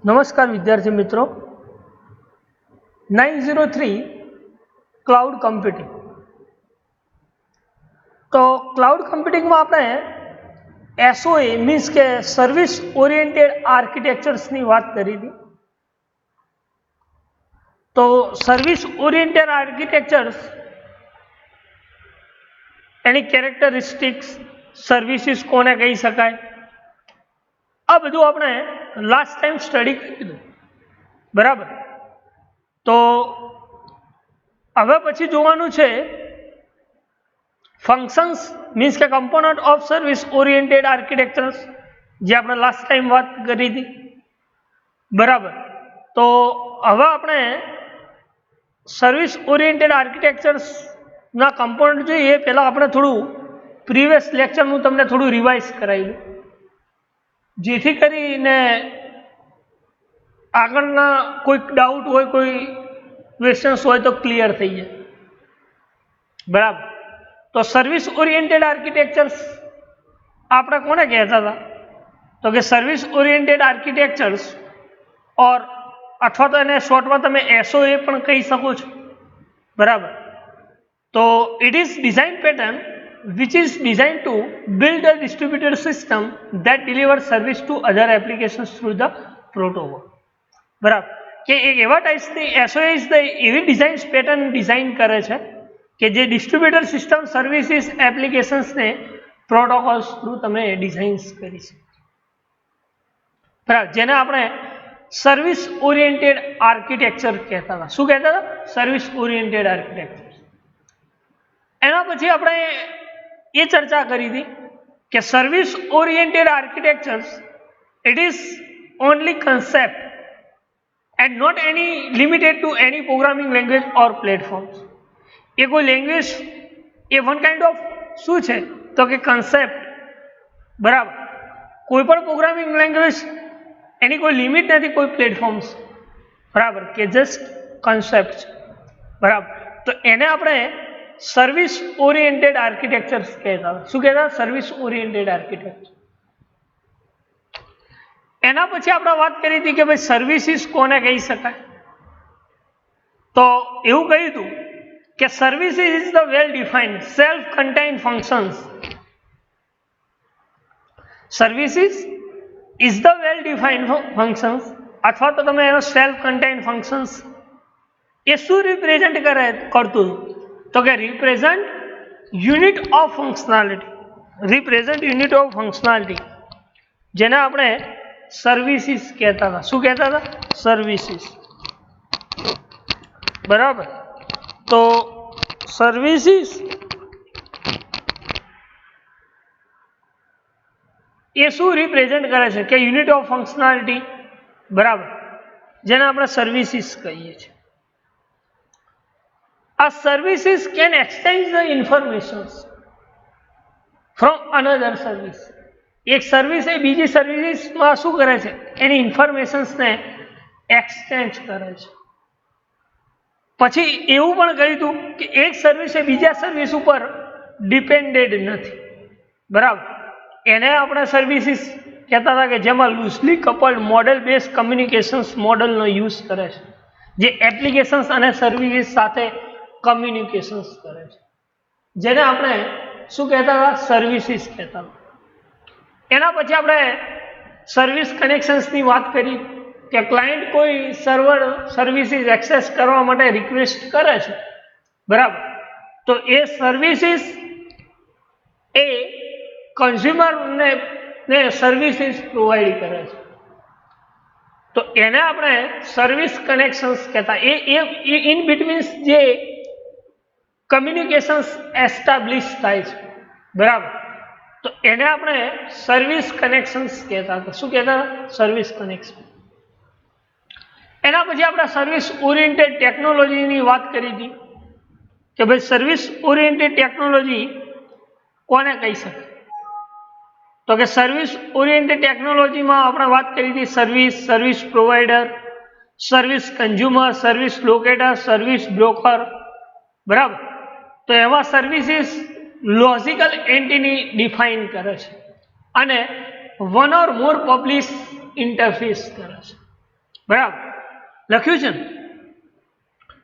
નમસ્કાર વિદ્યાર્થી મિત્રો 903 ક્લાઉડ કમ્પ્યુટિંગ તો ક્લાઉડ કમ્પ્યુટિંગમાં આપણે એસઓએ મીન્સ કે સર્વિસ ઓરિએન્ટેડ આર્કિટેક્ચર્સની વાત કરી હતી. તો સર્વિસ ઓરિએન્ટેડ આર્કિટેક્ચર્સ એની કેરેક્ટરિસ્ટિક્સ સર્વિસીસ કોને કહી શકાય આ બધું આપણે લાસ્ટ ટાઈમ સ્ટડી કર્યું બરાબર. તો હવે પછી જોવાનું છે ફંક્શન્સ મીન્સ કે component of service oriented architectures જે આપણે લાસ્ટ ટાઈમ વાત કરી હતી બરાબર. તો હવે આપણે સર્વિસ ઓરિએન્ટેડ આર્કિટેક્ચર્સના કમ્પોનન્ટ જોઈએ પહેલાં આપણે થોડું પ્રીવિયસ લેક્ચરનું તમને થોડું રિવાઇઝ કરાવ્યું જેથી કરીને આગળના કોઈક ડાઉટ હોય કોઈ ક્વેશ્ચન્સ હોય તો ક્લિયર થઈ જાય બરાબર. તો સર્વિસ ઓરિએન્ટેડ આર્કિટેક્ચર્સ આપણે કોને કહેતા હતા તો કે સર્વિસ ઓરિએન્ટેડ આર્કિટેક્ચર્સ ઓર અથવા તો એને શોર્ટમાં તમે એસઓએ પણ કહી શકો છો બરાબર. તો it is design pattern which is designed to build a distributed system that delivers service to other applications through the protocol બરાબર. કે એક એવા ટાઈપ્સની એસઓએસ એવી ડિઝાઇન પેટર્ન ડિઝાઇન કરે છે કે જે ડિસ્ટ્રીબ્યુટર સિસ્ટમ સર્વિસીસ એપ્લિકેશન્સને પ્રોટોકોલ્સ થ્રુ તમે ડિઝાઇન્સ કરી શકો બરાબર. જેને આપણે સર્વિસ ઓરિએન્ટેડ આર્કિટેક્ચર કહેતા હતા. શું કહેતા હતા? Service oriented architecture. એના પછી આપણે એ ચર્ચા કરી હતી કે service oriented architectures it is only concept and not any limited to any programming language or platforms. એ કોઈ લેંગ્વેજ એ વન કાઇન્ડ ઓફ શું છે તો કે કન્સેપ્ટ બરાબર. કોઈ પણ પ્રોગ્રામિંગ લેંગ્વેજ એની કોઈ લિમિટ નથી કોઈ પ્લેટફોર્મ્સ બરાબર કે જસ્ટ કન્સેપ્ટ બરાબર. તો એને આપણે સર્વિસ ઓરિએન્ટેડ આર્કિટેક્ચર્સ કહેતા. શું કહેતા? Service oriented architecture. એના પછી આપણે વાત કરી હતી કે ભાઈ સર્વિસીસ કોને કહી શકાય તો એવું કહ્યું હતું કે services is the well defined self contained functions. Services is the well defined functions અથવા તો તમે એનો સેલ્ફ કન્ટેઇન્ડ ફંક્શન્સ એ શું રિપ્રેઝેન્ટ કરતું તો કે represent unit of functionality. Represent unit of functionality જેને આપણે સર્વિસીસ કહેતા હતા. શું કહેતા હતા? સર્વિસીસ બરાબર. તો સર્વિસીસ એ શું રિપ્રેઝેન્ટ કરે છે કે યુનિટ ઓફ ફંક્શનાલિટી બરાબર જેને આપણે સર્વિસીસ કહીએ છીએ. A services can exchange the information from another service. એક સર્વિસ એ બીજી સર્વિસીસમાં શું કરે છે એની ઇન્ફોર્મેશન્સને એક્સચેન્જ કરે છે. પછી એવું પણ કહ્યું હતું કે એક સર્વિસ એ બીજા સર્વિસ ઉપર ડિપેન્ડેડ નથી બરાબર. એને આપણે સર્વિસીસ કહેતા હતા કે જેમાં loosely coupled model base communications મોડલનો યુઝ કરે છે જે એપ્લિકેશન્સ અને સર્વિસીસ સાથે કમ્યુનિકેશન્સ કરે છે જેને આપણે શું કહેતા હતા? સર્વિસીસ કહેતા હતા. એના પછી આપણે સર્વિસ કનેક્શન્સની વાત કરી કે ક્લાયન્ટ કોઈ સર્વર સર્વિસીસ એક્સેસ કરવા માટે રિક્વેસ્ટ કરે છે બરાબર. તો એ સર્વિસીસ એ કન્ઝ્યુમરને સર્વિસીસ પ્રોવાઈડ કરે છે તો એને આપણે સર્વિસ કનેક્શન્સ કહેતા. એ ઇન બિટવીન્સ જે કમ્યુનિકેશન્સ એસ્ટાબ્લિશ થાય છે બરાબર. તો એને આપણે સર્વિસ કનેક્શન્સ કહેતા હતા. શું કહેતા? Service connection. એના પછી આપણે સર્વિસ ઓરિએન્ટેડ ટેકનોલોજીની વાત કરી હતી કે ભાઈ સર્વિસ ઓરિએન્ટેડ ટેકનોલોજી કોને કહી શકાય તો કે સર્વિસ ઓરિએન્ટેડ ટેકનોલોજીમાં આપણે વાત કરી હતી service provider, service consumer, service locator, service broker બરાબર. તો એમાં સર્વિસીસ લોજિકલ એન્ટિટી ડિફાઇન કરે છે અને one or more publish interface કરે છે બરાબર લખ્યું છે ને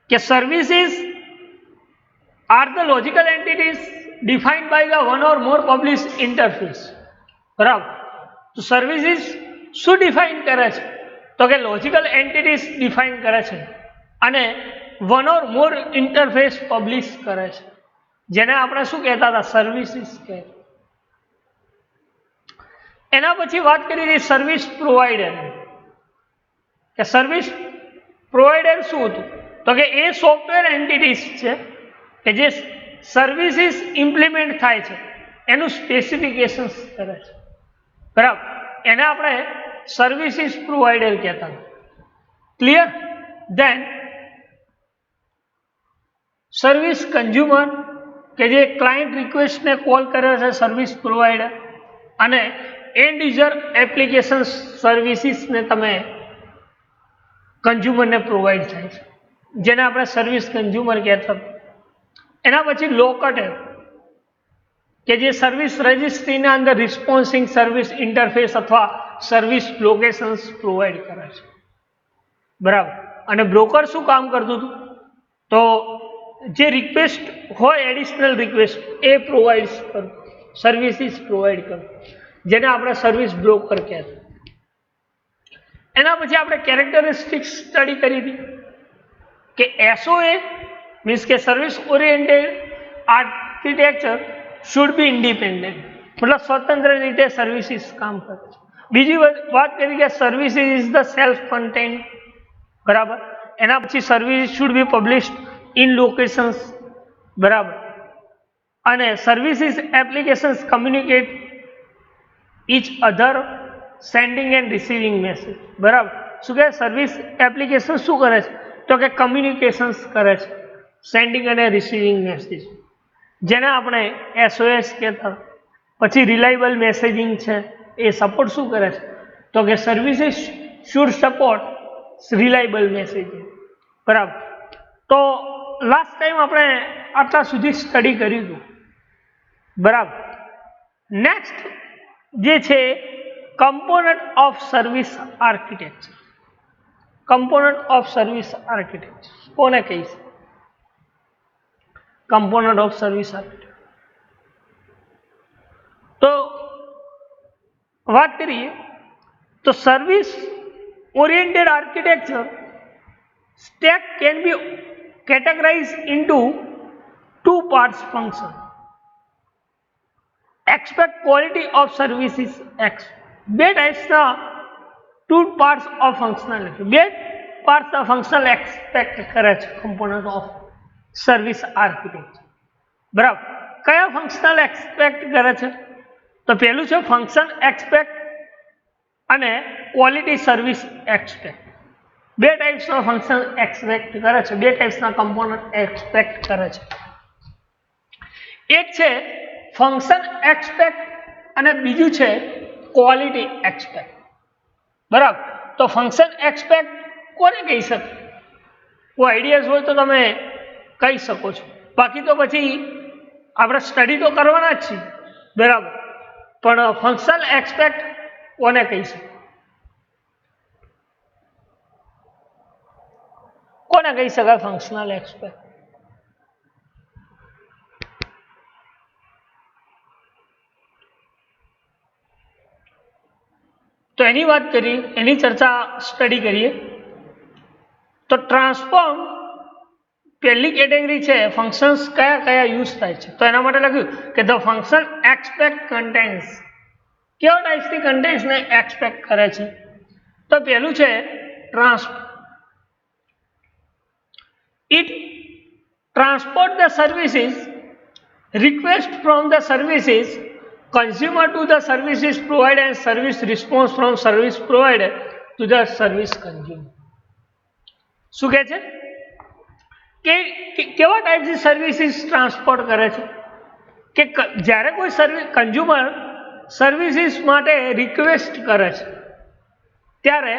કે services are the logical entities defined by the one or more publish interface. બરાબર, તો સર્વિસીસ શું ડિફાઇન કરે છે? તો કે લોજિકલ એન્ટિટીઝ ડિફાઇન કરે છે અને one or more interface publish કરે છે, જેને આપણે શું કહેતા હતા? સર્વિસીસ કહે. એના પછી વાત કરી હતી સર્વિસ પ્રોવાઇડર, કે સર્વિસ પ્રોવાઇડર શું હતું? તો કે એ સોફ્ટવેર એન્ટિટીઝ છે કે જે સર્વિસીસ ઇમ્પ્લિમેન્ટ થાય છે એનું સ્પેસિફિકેશન કરે છે. બરાબર, એને આપણે સર્વિસીસ પ્રોવાઇડર કહેતા. ક્લિયર? ધેન સર્વિસ કન્ઝ્યુમર કે જે ક્લાયન્ટ રિક્વેસ્ટને કોલ કરે છે સર્વિસ પ્રોવાઇડર, અને એન્ડ યુઝર એપ્લિકેશન સર્વિસીસને તમે કન્ઝ્યુમરને પ્રોવાઈડ થાય છે, જેને આપણે સર્વિસ કન્ઝ્યુમર કહેતા. એના પછી લોકટ એપ કે જે સર્વિસ રજિસ્ટ્રીના અંદર રિસ્પોન્સિંગ સર્વિસ ઇન્ટરફેસ અથવા સર્વિસ લોકેશન્સ પ્રોવાઈડ કરે છે. બરાબર, અને બ્રોકર શું કામ કરતું હતું? તો જે રિક્વેસ્ટ હોય એડિશનલ રિક્વેસ્ટ એ પ્રોવાઈડ કરતું, સર્વિસીસ પ્રોવાઈડ કરતું, જેને આપણે સર્વિસ બ્રોકર કહેતા. એના પછી આપણે કેરેક્ટરિસ્ટિક્સ સ્ટડી કરી હતી કે એસઓએ મીન્સ કે service oriented architecture should be independent, મતલબ સ્વતંત્ર રીતે સર્વિસીસ કામ કરે છે. બીજી વાત કરી કે services is the self content. બરાબર, એના પછી service should be published in locations. બરાબર, અને services applications communicate each other sending and receiving message. બરાબર, શું કહે? સર્વિસ એપ્લિકેશન શું કરે છે? તો કે કમ્યુનિકેશન્સ કરે છે, સેન્ડિંગ અને રિસીવિંગ મેસેજ, જેને આપણે એસઓએસ કહેતા. પછી રિલાયબલ મેસેજિંગ છે, એ સપોર્ટ શું કરે છે? તો કે services should support reliable messaging. બરાબર, તો લાસ્ટ ટાઈમ આપણે આટલા સુધી સ્ટડી કર્યું હતું. બરાબર, નેક્સ્ટ જે છે component of service architecture. Component of service architecture કોને કહીશ? કમ્પોનન્ટ ઓફ સર્વિસ આર્કિટેક્ચર તો વાત કરીએ તો service oriented architecture stack can be categorized into two parts function. Expect quality of services X. બે ટાઈપ્સના ટુ પાર્ટ્સ ઓફ ફંક્શનાલિટી, બે parts of functional expect કરે છે કમ્પોનન્ટ ઓફ સર્વિસ આર્કિટેક્ચર. બરાબર, કયા ફંક્શનલ એક્સપેક્ટ કરે છે? તો પહેલું છે ફંક્શન એક્સપેક્ટ અને ક્વોલિટી સર્વિસ એક્સપેક્ટ. બે ટાઈપ્સના ફંક્શન એક્સપેક્ટ કરે છે, બે ટાઈપ્સના કમ્પોનન્ટ એક્સપેક્ટ કરે છે. એક છે ફંક્શન એક્સપેક્ટ અને બીજું છે ક્વોલિટી એક્સપેક્ટ. બરાબર, તો ફંક્શન એક્સપેક્ટ કોને કહી શકે? કોઈ આઈડિયાઝ હોય તો તમે કહી શકો છો, બાકી તો પછી આપણે સ્ટડી તો કરવાના જ છીએ. બરાબર, પણ ફંક્શન એક્સપેક્ટ કોને કહી શકે? કોને કહી શકાય ફંક્શનલ એક્સપેક્ટ? તો એની વાત કરીએ, એની ચર્ચા સ્ટડી કરીએ તો ટ્રાન્સફોર્મ પહેલી કેટેગરી છે. ફંક્શન્સ કયા કયા યુઝ થાય છે? તો એના માટે લખ્યું કે ધ ફંક્શન એક્સપેક્ટ કન્ટેન્ટ્સ. કેવા ટાઈપ્સની કન્ટેન્ટ્સને એક્સપેક્ટ કરે છે? તો પહેલું છે transform. It transport the services request from the services consumer to the services provider and service response from service provider to the service consumer. શું કહે છે કે કેવા ટાઈપની સર્વિસીસ ટ્રાન્સપોર્ટ કરે છે? કે જ્યારે કોઈ કન્ઝ્યુમર સર્વિસીસ માટે રિક્વેસ્ટ કરે છે ત્યારે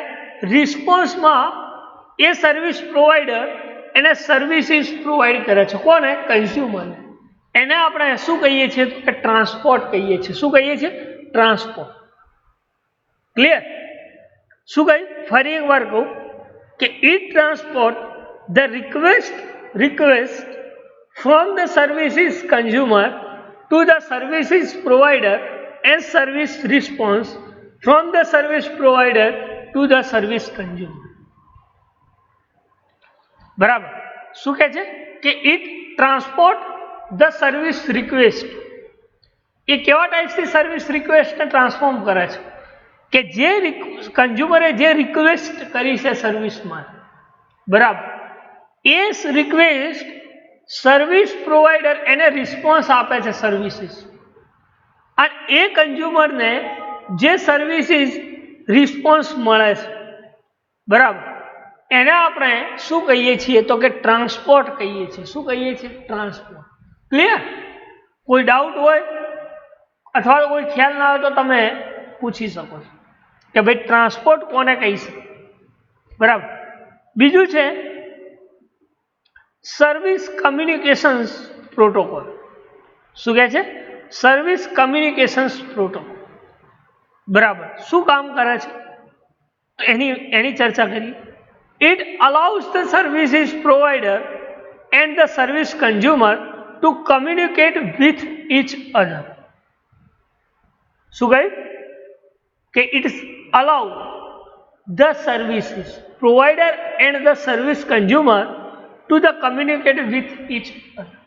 રિસ્પોન્સમાં એ સર્વિસ પ્રોવાઈડર એને સર્વિસીસ પ્રોવાઈડ કરે છે. કોને? કન્ઝ્યુમરને. એને આપણે શું કહીએ છીએ? તો કે ટ્રાન્સપોર્ટ કહીએ છીએ. શું કહીએ છીએ? ટ્રાન્સપોર્ટ. ક્લિયર? શું કહ્યું? ફરી એકવાર કહું કે it transport the request from the services consumer to the services provider and service response from the service provider to the service consumer. બરાબર. શું કહે છે કે it transport the service request. એ કેવા ટાઈપ્સની સર્વિસ રિક્વેસ્ટને ટ્રાન્સફોર્મ કરે છે કે જે કન્ઝ્યુમરે જે રિક્વેસ્ટ કરી છે સર્વિસમાં, બરાબર, એ રિક્વેસ્ટ સર્વિસ પ્રોવાઈડર એને રિસ્પોન્સ આપે છે સર્વિસીસ, અને એ કન્ઝ્યુમરને જે સર્વિસીસ રિસ્પોન્સ મળે છે, બરાબર, એને આપણે શું કહીએ છીએ તો કે ટ્રાન્સપોર્ટ કહીએ છીએ. શું કહીએ છીએ? ટ્રાન્સપોર્ટ. ક્લિયર? કોઈ ડાઉટ હોય અથવા તો કોઈ ખ્યાલ ના હોય તો તમે પૂછી શકો છો કે ભાઈ ટ્રાન્સપોર્ટ કોને કહી છે, બરાબર. બીજું છે સર્વિસ કમ્યુનિકેશન્સ પ્રોટોકોલ. શું કહે છે? Service communications protocol. બરાબર. શું કામ કરે છે એની ચર્ચા કરીએ. It allows the services provider and the service consumer to communicate with each other. શું કહ્યું? કે it allow the services provider and the service consumer to the communicate with each other.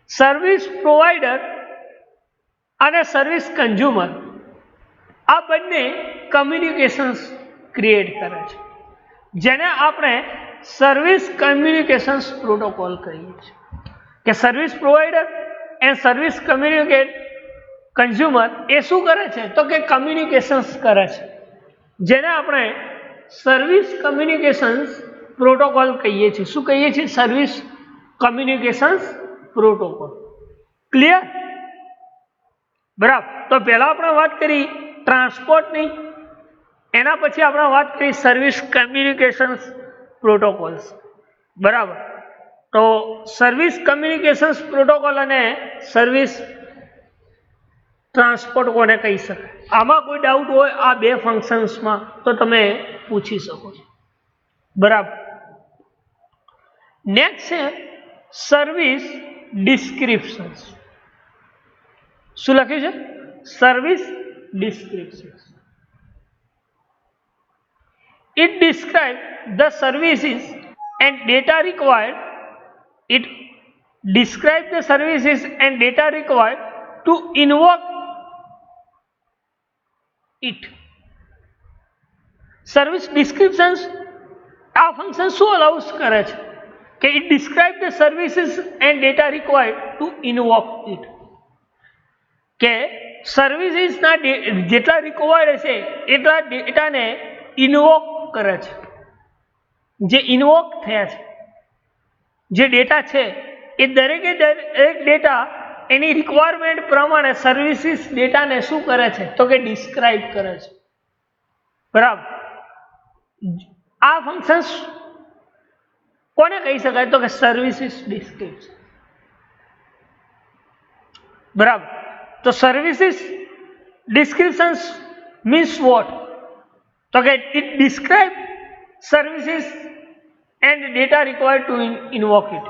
Service provider અને service consumer આ બંને communications create કરે છે, જેને આપણે સર્વિસ કમ્યુનિકેશન્સ પ્રોટોકોલ કહીએ છીએ. કે service provider and service consumer એ શું કરે છે તો કે કમ્યુનિકેશન્સ કરે છે, જેને આપણે સર્વિસ કમ્યુનિકેશન્સ પ્રોટોકોલ કહીએ છીએ. શું કહીએ છીએ? Service communications protocol. ક્લિયર? બરાબર. તો પહેલા આપણે વાત કરી ટ્રાન્સપોર્ટની, એના પછી આપણે વાત કરી સર્વિસ કમ્યુનિકેશન્સ પ્રોટોકોલ્સ. બરાબર. તો સર્વિસ કમ્યુનિકેશન્સ પ્રોટોકોલ અને સર્વિસ ટ્રાન્સપોર્ટ કોને કહી શકાય? આમાં કોઈ ડાઉટ હોય આ બે ફંક્શન્સમાં તો તમે પૂછી શકો છો. બરાબર. નેક્સ્ટ છે સર્વિસ ડિસ્ક્રિપ્શન્સ. શું લખ્યું છે? Service ડિસ્ક્રિપ્શન્સ. It describes the services and data required. It describes the services and data required to invoke it. Service descriptions આ ફંક્શન શું અલાઉસ કરે છે કે it describes the services and data required to invoke it. કે સર્વિસીસના જેટલા required છે એટલા ડેટાને ઇન્વોક કરે છે. જે ઇન્વોક થયા છે, જે ડેટા છે એ દરેકે દરેક ડેટા એની રિક્વાયરમેન્ટ પ્રમાણે સર્વિસીસ ડેટાને શું કરે છે તો કે ડિસ્ક્રાઇબ કરે છે. બરાબર. આ ફંક્શન્સ કોને કહી શકાય તો કે સર્વિસીસ ડિસ્ક્રિપ્શન. બરાબર. તો સર્વિસીસ ડિસ્ક્રિપ્શન્સ મીન્સ વોટ? તો કે it describe services and data required to invoke it.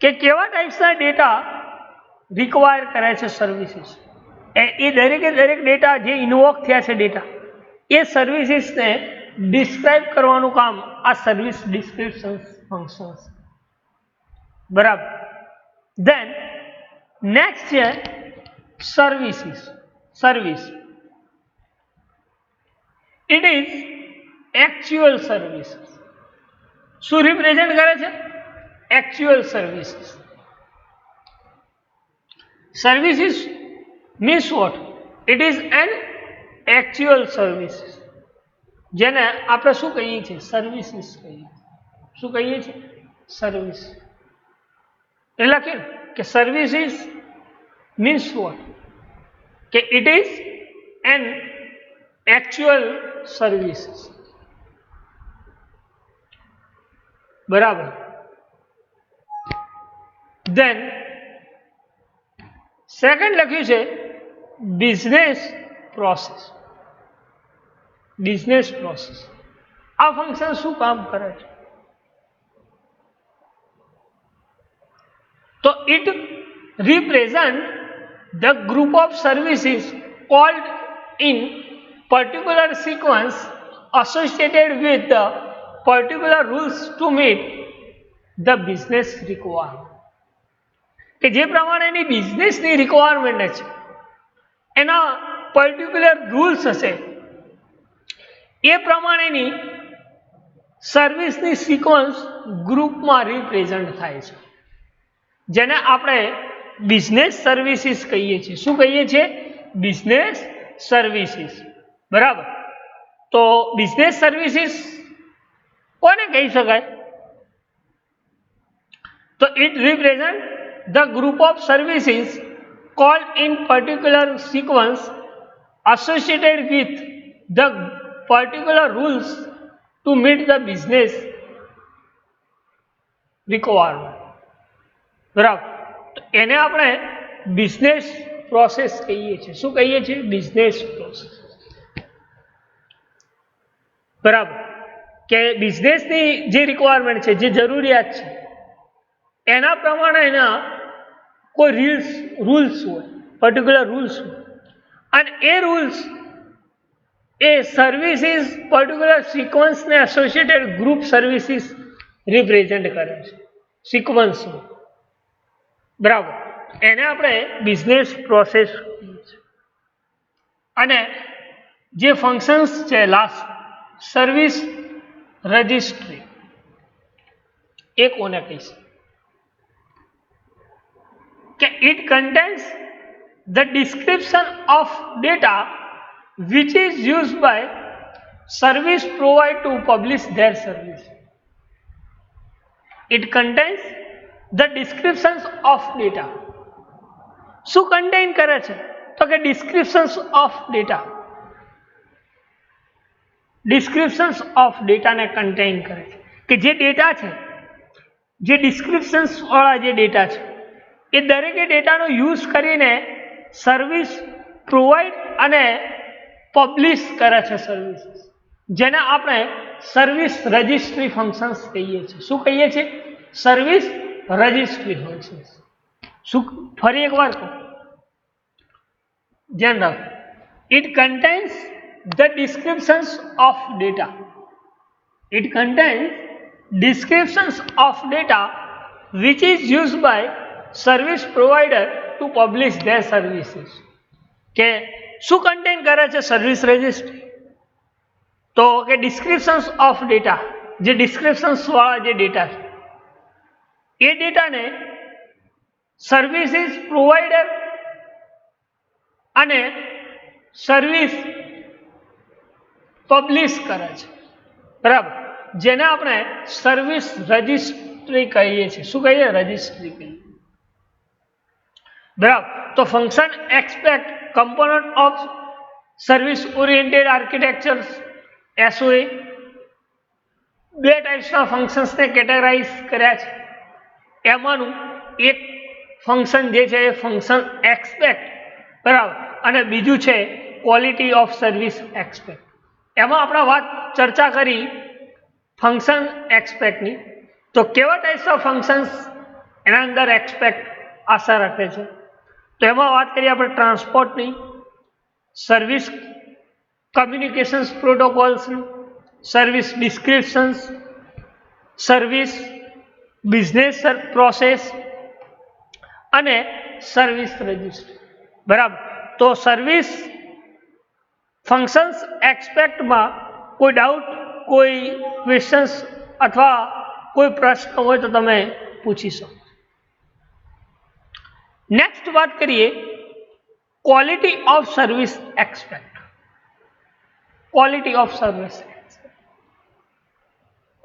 કે કેવા ટાઈપ્સના ડેટા રિક્વાયર કરે છે સર્વિસીસ, એ દરેકે દરેક ડેટા જે ઇન્વોક થયા છે ડેટા એ સર્વિસીસને ડિસ્ક્રાઇબ કરવાનું કામ આ સર્વિસ ડિસ્ક્રિપ્શન ફંક્શન્સ. બરાબર. ધેન નેક્સ્ટ છે services. Service it is actual services. શું રિપ્રેઝેન્ટ કરે છે? actual services. Services means what? It is an actual services. જેને આપણે શું કહીએ છીએ? સર્વિસીસ કહીએ. શું કહીએ છીએ? સર્વિસ. એટલે કે સર્વિસીસ means what? કે it is an actual services. બરાબર. ધેન સેકન્ડ લખ્યું છે બિઝનેસ પ્રોસેસ. Business process. આ ફંક્શન શું કામ કરે છે? તો it represent the group of services called in particular sequence associated with the particular rules to meet the business requirement. કે જે પ્રમાણેની બિઝનેસની રિક્વાયરમેન્ટ છે એના પર્ટિક્યુલર રૂલ્સ હશે એ પ્રમાણેની સર્વિસની સિક્વન્સ ગ્રુપમાં રિપ્રેઝન્ટ થાય છે, જેને આપણે બિઝનેસ સર્વિસીસ કહીએ છીએ. શું કહીએ છીએ? Business services. બરાબર. તો બિઝનેસ સર્વિસીસ કોને કહી શકાય? તો it represent the group of services called in particular sequence associated with the particular rules to meet the business requirement. બરાબર. એને આપણે બિઝનેસ પ્રોસેસ કહીએ છીએ. શું કહીએ છીએ? Business process. બરાબર. કે બિઝનેસની જે રિક્વાયરમેન્ટ છે, જે જરૂરિયાત છે, એના પ્રમાણેના કોઈ રૂલ્સ હોય, પર્ટિક્યુલર રૂલ્સ હોય, અને એ રૂલ્સ એ સર્વિસીસ પર્ટિક્યુલર સિક્વન્સને એસોસિએટેડ ગ્રુપ સર્વિસીસ રિપ્રેઝન્ટ કરે છે સિક્વન્સમાં. બરાબર. એને આપણે બિઝનેસ પ્રોસેસ કહીએ છીએ. અને જે ફંક્શન્સ છે લાસ્ટ, સર્વિસ રજિસ્ટ્રી, એ કોને કહીશું? કે it contains the description of data which is used by service provider to publish their service. It contains the descriptions of data. શું કન્ટેન કરે છે? તો કે ડિસ્ક્રિપ્શન્સ ઓફ ડેટા. ડિસ્ક્રિપ્શન્સ ઓફ ડેટાને કન્ટેન કરે છે. કે જે ડેટા છે, જે ડિસ્ક્રિપ્શન્સ વાળા જે ડેટા છે, એ દરેકે ડેટાનો યુઝ કરીને સર્વિસ પ્રોવાઈડ અને પબ્લિશ કરે છે સર્વિસીસ, જેને આપણે સર્વિસ રજિસ્ટ્રી ફંક્શન્સ કહીએ છીએ. શું કહીએ છીએ? Service registry functions. શું? ફરી એકવાર કહું, ધ્યાન રાખો. It contains the descriptions of data. It contains descriptions of data which is used by service provider to publish their services. કે શું કન્ટેન કરે છે સર્વિસ રજિસ્ટ્રી? તો કે ડિસ્ક્રિપ્શન્સ ઓફ ડેટા, જે ડિસ્ક્રિપ્શન્સ વાળા જે ડેટા છે, એ ડેટાને સર્વિસીસ પ્રોવાઈડર અને સર્વિસ પબ્લિશ કરે છે. બરાબર. જેને આપણે સર્વિસ રજિસ્ટ્રી કહીએ છીએ. શું કહીએ? રજિસ્ટ્રી કહીએ. બરાબર. તો function expect component of service oriented architectures SOA, બે ટાઈપ્સના ફંક્શન્સને કેટેગરાઇઝ કર્યા છે. એમાંનું એક ફંક્શન જે છે એ ફંક્શન એક્સપેક્ટ. બરાબર. અને બીજું છે ક્વોલિટી ઓફ સર્વિસ એક્સપેક્ટ. એમાં આપણે ચર્ચા કરી ફંક્શન એક્સપેક્ટની. તો કેવા ટાઈપ્સ ઓફ ફંક્શન્સ એના અંદર એક્સપેક્ટ આશા રાખે છે? તો એમાં વાત કરીએ આપણે ટ્રાન્સપોર્ટની, સર્વિસ કમ્યુનિકેશન્સ પ્રોટોકોલ્સની, service descriptions, service business process અને સર્વિસ રજિસ્ટ્રી. બરાબર. તો સર્વિસ ફંક્શન્સ એક્સપેક્ટમાં કોઈ ડાઉટ, કોઈ ક્વેશ્ચન્સ અથવા કોઈ પ્રશ્ન હોય તો તમે પૂછી શકો. નેક્સ્ટ વાત કરીએ quality of service aspect. Quality of service aspect.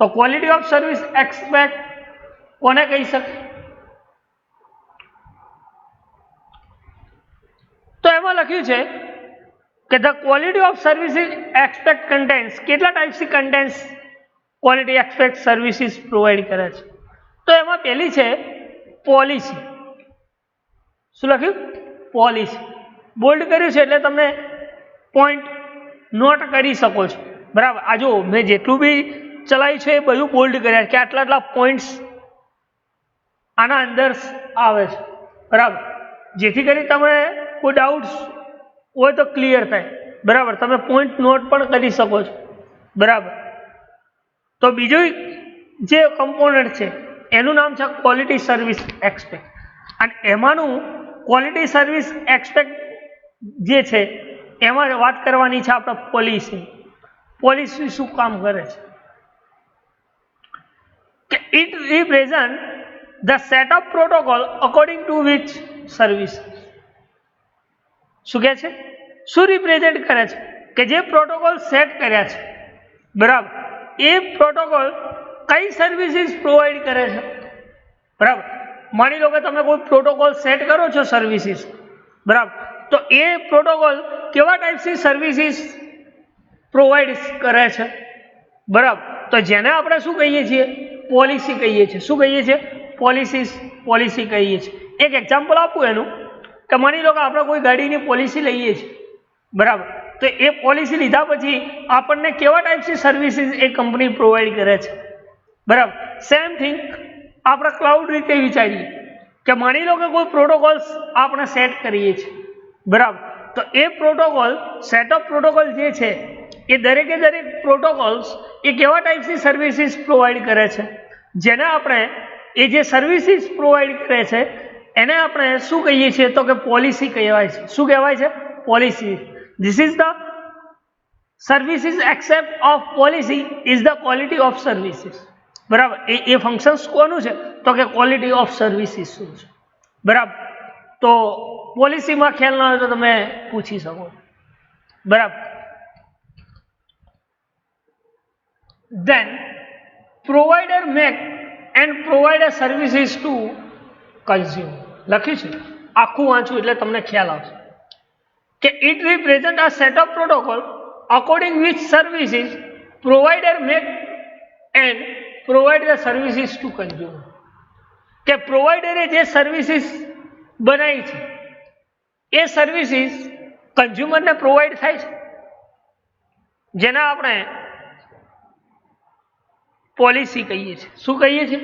તો ક્વોલિટી ઓફ સર્વિસ એક્સપેક્ટ કોને કહી શકાય? તો એમાં લખ્યું છે કે the quality of services aspect contains, કેટલા ટાઈપ્સની contains quality aspect services provide કરે છે? તો એમાં પહેલી છે પોલિસી. શું લખ્યું? પોલિસી. બોલ્ડ કર્યું છે એટલે તમે પોઈન્ટ નોટ કરી શકો છો. બરાબર. આ જો મેં જેટલું બી ચલાવ્યું છે એ બધું બોલ્ડ કર્યા કે આટલા આટલા પોઈન્ટ્સ આના અંદર આવે છે, બરાબર, જેથી કરી તમે કોઈ ડાઉટ્સ હોય તો ક્લિયર થાય, બરાબર. તમે પોઈન્ટ નોટ પણ કરી શકો છો, બરાબર. તો બીજું જે કમ્પોનન્ટ છે એનું નામ છે ક્વોલિટી સર્વિસ એક્સપેક્ટ, અને એમાંનું ક્વોલિટી સર્વિસ એક્સપેક્ટ જે છે એમાં વાત કરવાની છે આપણે પોલિસી. પોલિસી શું કામ કરે છે કે it represent the set of protocol according to which service. શું કહે છે? શું રિપ્રેઝેન્ટ કરે છે કે જે પ્રોટોકોલ સેટ કર્યા છે, બરાબર, એ પ્રોટોકોલ કઈ સર્વિસીસ પ્રોવાઈડ કરે છે, બરાબર. માની લો કે તમે કોઈ પ્રોટોકોલ સેટ કરો છો સર્વિસીસ, બરાબર, તો એ પ્રોટોકોલ કેવા ટાઈપ્સની સર્વિસીસ પ્રોવાઈડ કરે છે, બરાબર. તો જેને આપણે શું કહીએ છીએ? પોલિસી કહીએ છીએ. શું કહીએ છીએ? પોલિસી કહીએ છીએ. એક એક્ઝામ્પલ આપું એનું, કે માની લો કે આપણે કોઈ ગાડીની પોલિસી લઈએ છીએ, બરાબર, તો એ પોલિસી લીધા પછી આપણને કેવા ટાઈપ્સની સર્વિસીસ એ કંપની પ્રોવાઈડ કરે છે, બરાબર. સેમ થિંગ આપણે ક્લાઉડ રીતે વિચારીએ કે માની લો કે કોઈ પ્રોટોકોલ્સ આપણે સેટ કરીએ છીએ, બરાબર, તો એ પ્રોટોકોલ સેટઅપ પ્રોટોકોલ જે છે એ દરેકે દરેક પ્રોટોકોલ્સ એ કેવા ટાઈપ્સની સર્વિસીસ પ્રોવાઈડ કરે છે, જેને આપણે એ જે સર્વિસીસ પ્રોવાઈડ કરે છે એને આપણે શું કહીએ છીએ? તો કે પોલિસી કહેવાય છે. શું કહેવાય છે? Policy. This is the services accept of policy is the quality of services, બરાબર. એ ફંક્શન્સ કોનું છે? તો કે ક્વોલિટી ઓફ સર્વિસીસ શું છે, બરાબર. તો પોલિસીમાં ખ્યાલ ના હોય તો તમે પૂછી શકો, બરાબર. Then provider make and provide services to consumer. લખ્યું છે, આખું વાંચું એટલે તમને ખ્યાલ આવશે કે it represent a set of protocol according which services provider make and provide the services to consumer. કે પ્રોવાઈડરે જે સર્વિસીસ બનાવી છે એ સર્વિસીસ કન્ઝ્યુમરને પ્રોવાઈડ થાય છે, જેને આપણે પોલિસી કહીએ છીએ. શું કહીએ છીએ?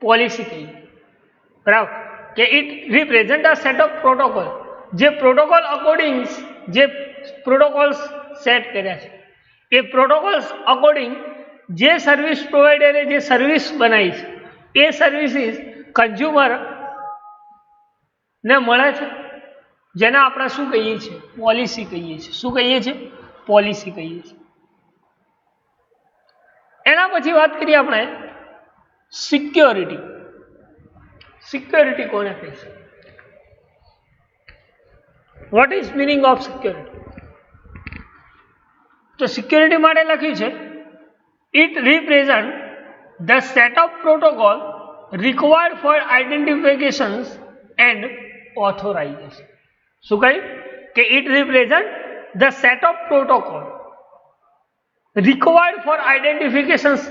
પોલિસી કહીએ, બરાબર. કે it represent a set of protocol, જે પ્રોટોકોલ અકોર્ડિંગ જે પ્રોટોકોલ્સ સેટ કર્યા છે એ પ્રોટોકોલ્સ અકોર્ડિંગ જે સર્વિસ પ્રોવાઈડરે જે સર્વિસ બનાવી છે એ સર્વિસીસ કન્ઝ્યુમર ને મળે છે, જેને આપણે શું કહીએ છીએ? પોલિસી કહીએ છીએ. શું કહીએ છીએ? પોલિસી કહીએ છીએ. એના પછી વાત કરીએ આપણે સિક્યોરિટી. સિક્યોરિટી કોને કહે છે? What is meaning of security? તો સિક્યોરિટી માટે લખ્યું છે it represent the set of protocol required for identifications and authorization. શું કહ્યું? કે it represent the set of protocol required for identifications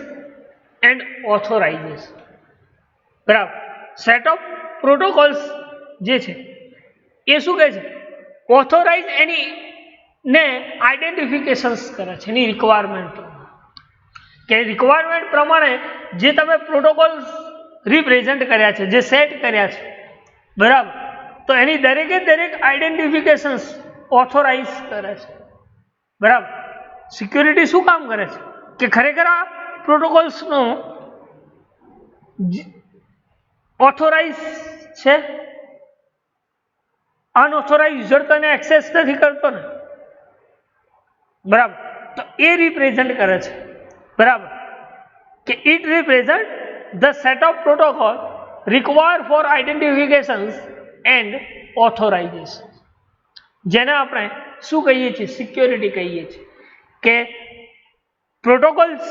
and authorization. બરાબર. સેટ ઓફ પ્રોટોકોલ્સ જે છે એ શું કહે છે? ઓથોરાઇઝ એની ને આઈડેન્ટિફિકેશન્સ કરે છે એની રિક્વાયરમેન્ટ કે રિક્વાયરમેન્ટ પ્રમાણે જે તમે પ્રોટોકોલ્સ રિપ્રેઝન્ટ કર્યા છે, જે સેટ કર્યા છે, બરાબર, તો એની દરેકે દરેક આઈડેન્ટિફિકેશન્સ ઓથોરાઇઝ કરે છે, બરાબર. સિક્યોરિટી શું કામ કરે છે? કે ખરેખર આ પ્રોટોકોલ્સનો ઓથોરાઇઝ છે, અનઓથોરાઇઝ યુઝર તો એને એક્સેસ નથી કરતો ને, બરાબર. તો એ રિપ્રેઝન્ટ કરે છે, બરાબર. કે it represent the set of protocol required for identifications and authorization, જેને આપણે શું કહીએ છીએ? સિક્યોરિટી કહીએ છીએ. કે પ્રોટોકોલ્સ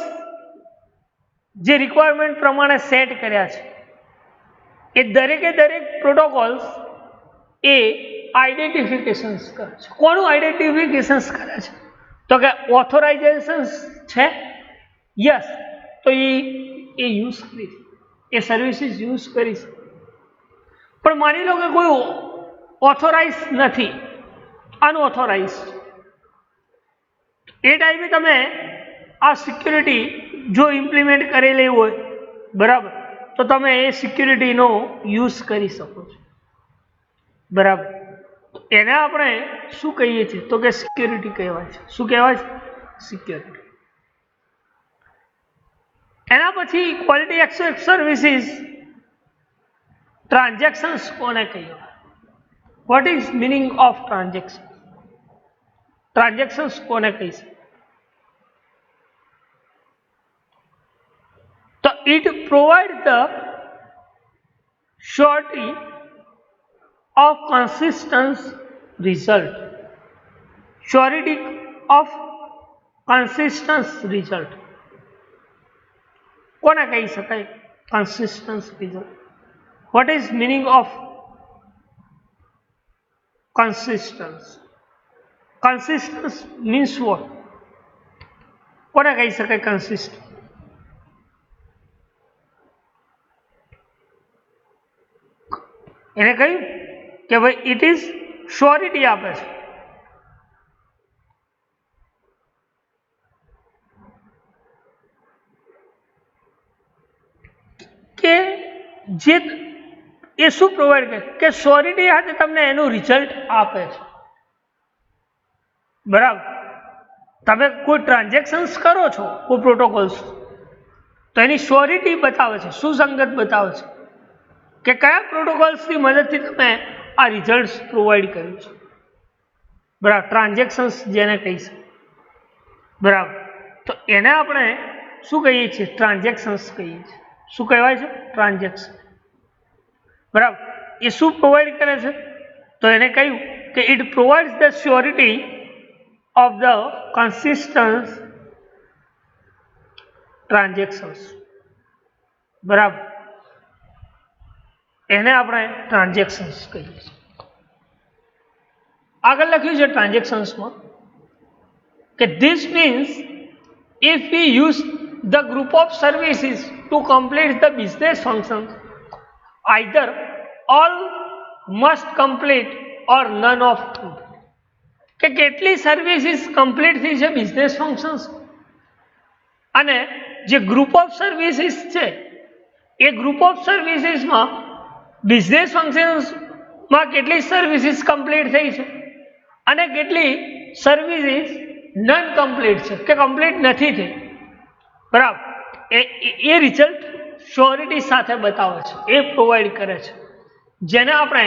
જે રિક્વાયરમેન્ટ પ્રમાણે સેટ કર્યા છે એ દરેકે દરેક પ્રોટોકોલ્સ એ આઈડેન્ટિફિકેશન્સ કરે છે. કોનું આઈડેન્ટિફિકેશન્સ કરે છે? તો કે ઓથોરાઇઝેશન્સ છે, યસ, તો એ યુઝ કરીશ, એ સર્વિસીસ યુઝ કરીશ. પણ માની લો કે કોઈ ઓથોરાઇઝ નથી, અનઓથોરાઇઝ, એ ટાઈમે તમે આ સિક્યુરિટી જો ઇમ્પ્લિમેન્ટ કરેલી હોય, બરાબર, તો તમે એ સિક્યુરિટીનો યુઝ કરી શકો છો, બરાબર. એને આપણે શું કહીએ છીએ તો કે સિક્યુરિટી કહેવાય છે. શું કહેવાય છે? સિક્યુરિટી. એના પછી ક્વોલિટી એક્સેસ સર્વિસીસ ટ્રાન્ઝેક્શન્સ કોને કહેવાય? Vote is meaning of transaction? Transactions કોને કહી છે? તો it provide the surety of consistent result. Surety of consistent result. કોને કહી શકાય? consistent result. What is meaning of consistence? Consistence means what? કોને કહી શકાય consistent? એને કહ્યું કે ભાઈ ઇટ ઇઝ શ્યોરિટી આપે છે. કે જે એ શું પ્રોવાઈડ કરે કે શ્યોરિટી સાથે તમને એનું રિઝલ્ટ આપે છે, બરાબર. તમે કોઈ ટ્રાન્ઝેક્શન્સ કરો છો, કોઈ પ્રોટોકોલ્સ, તો એની શ્યોરિટી બતાવે છે, સુસંગત બતાવે છે કે કયા પ્રોટોકોલ્સની મદદથી તમે આ રિઝલ્ટ પ્રોવાઈડ કર્યું છે, બરાબર. ટ્રાન્ઝેક્શન્સ જેને કહીશું, બરાબર. તો એને આપણે શું કહીએ છીએ? ટ્રાન્ઝેક્શન્સ કહીએ છીએ. શું કહેવાય છે? ટ્રાન્ઝેક્શન, બરાબર. એ શું પ્રોવાઈડ કરે છે? તો એને કહ્યું કે it provides the surety of the consistent transactions, બરાબર. એને આપણે ટ્રાન્ઝેક્શન્સ કહીએ છીએ. આગળ લખ્યું છે ટ્રાન્ઝેક્શન્સમાં કે this means if V use the group of services to complete the business functions, either all must complete or none of. કે કેટલી સર્વિસીસ કમ્પ્લીટ થઈ છે બિઝનેસ ફંક્શન્સ, અને જે ગ્રુપ ઓફ સર્વિસીસ છે એ ગ્રુપ ઓફ સર્વિસીસમાં બિઝનેસ ફંક્શન્સમાં કેટલી services complete થઈ છે અને કેટલી સર્વિસીસ નન કમ્પ્લીટ છે કે કમ્પ્લીટ નથી થઈ, બરાબર. એ રિઝલ્ટ શ્યોરિટી સાથે બતાવે છે, એ પ્રોવાઈડ કરે છે, જેને આપણે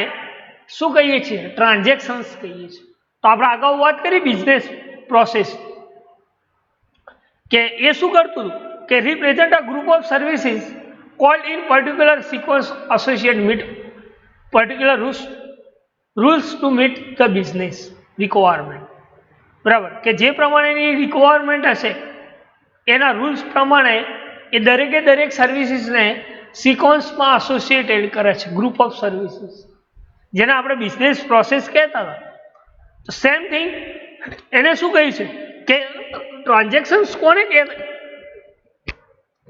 શું કહીએ છીએ? ટ્રાન્ઝેક્શન્સ કહીએ છીએ. તો આપણે અગાઉ વાત કરી બિઝનેસ પ્રોસેસ કે એ શું કરતું કે represent a group of services called in particular sequence associate meet particular rules to meet the business requirement, બરાબર. કે જે પ્રમાણેની રિક્વાયરમેન્ટ હશે એના રૂલ્સ પ્રમાણે એ દરેકે દરેક સર્વિસીસને સિક્વન્સમાં એસોસિએટેડ કરે છે, ગ્રુપ ઓફ સર્વિસીસ, જેને આપણે બિઝનેસ પ્રોસેસ કહેતા હતા. તો સેમ થિંગ એને શું કહ્યું છે કે ટ્રાન્ઝેક્શન્સ કોને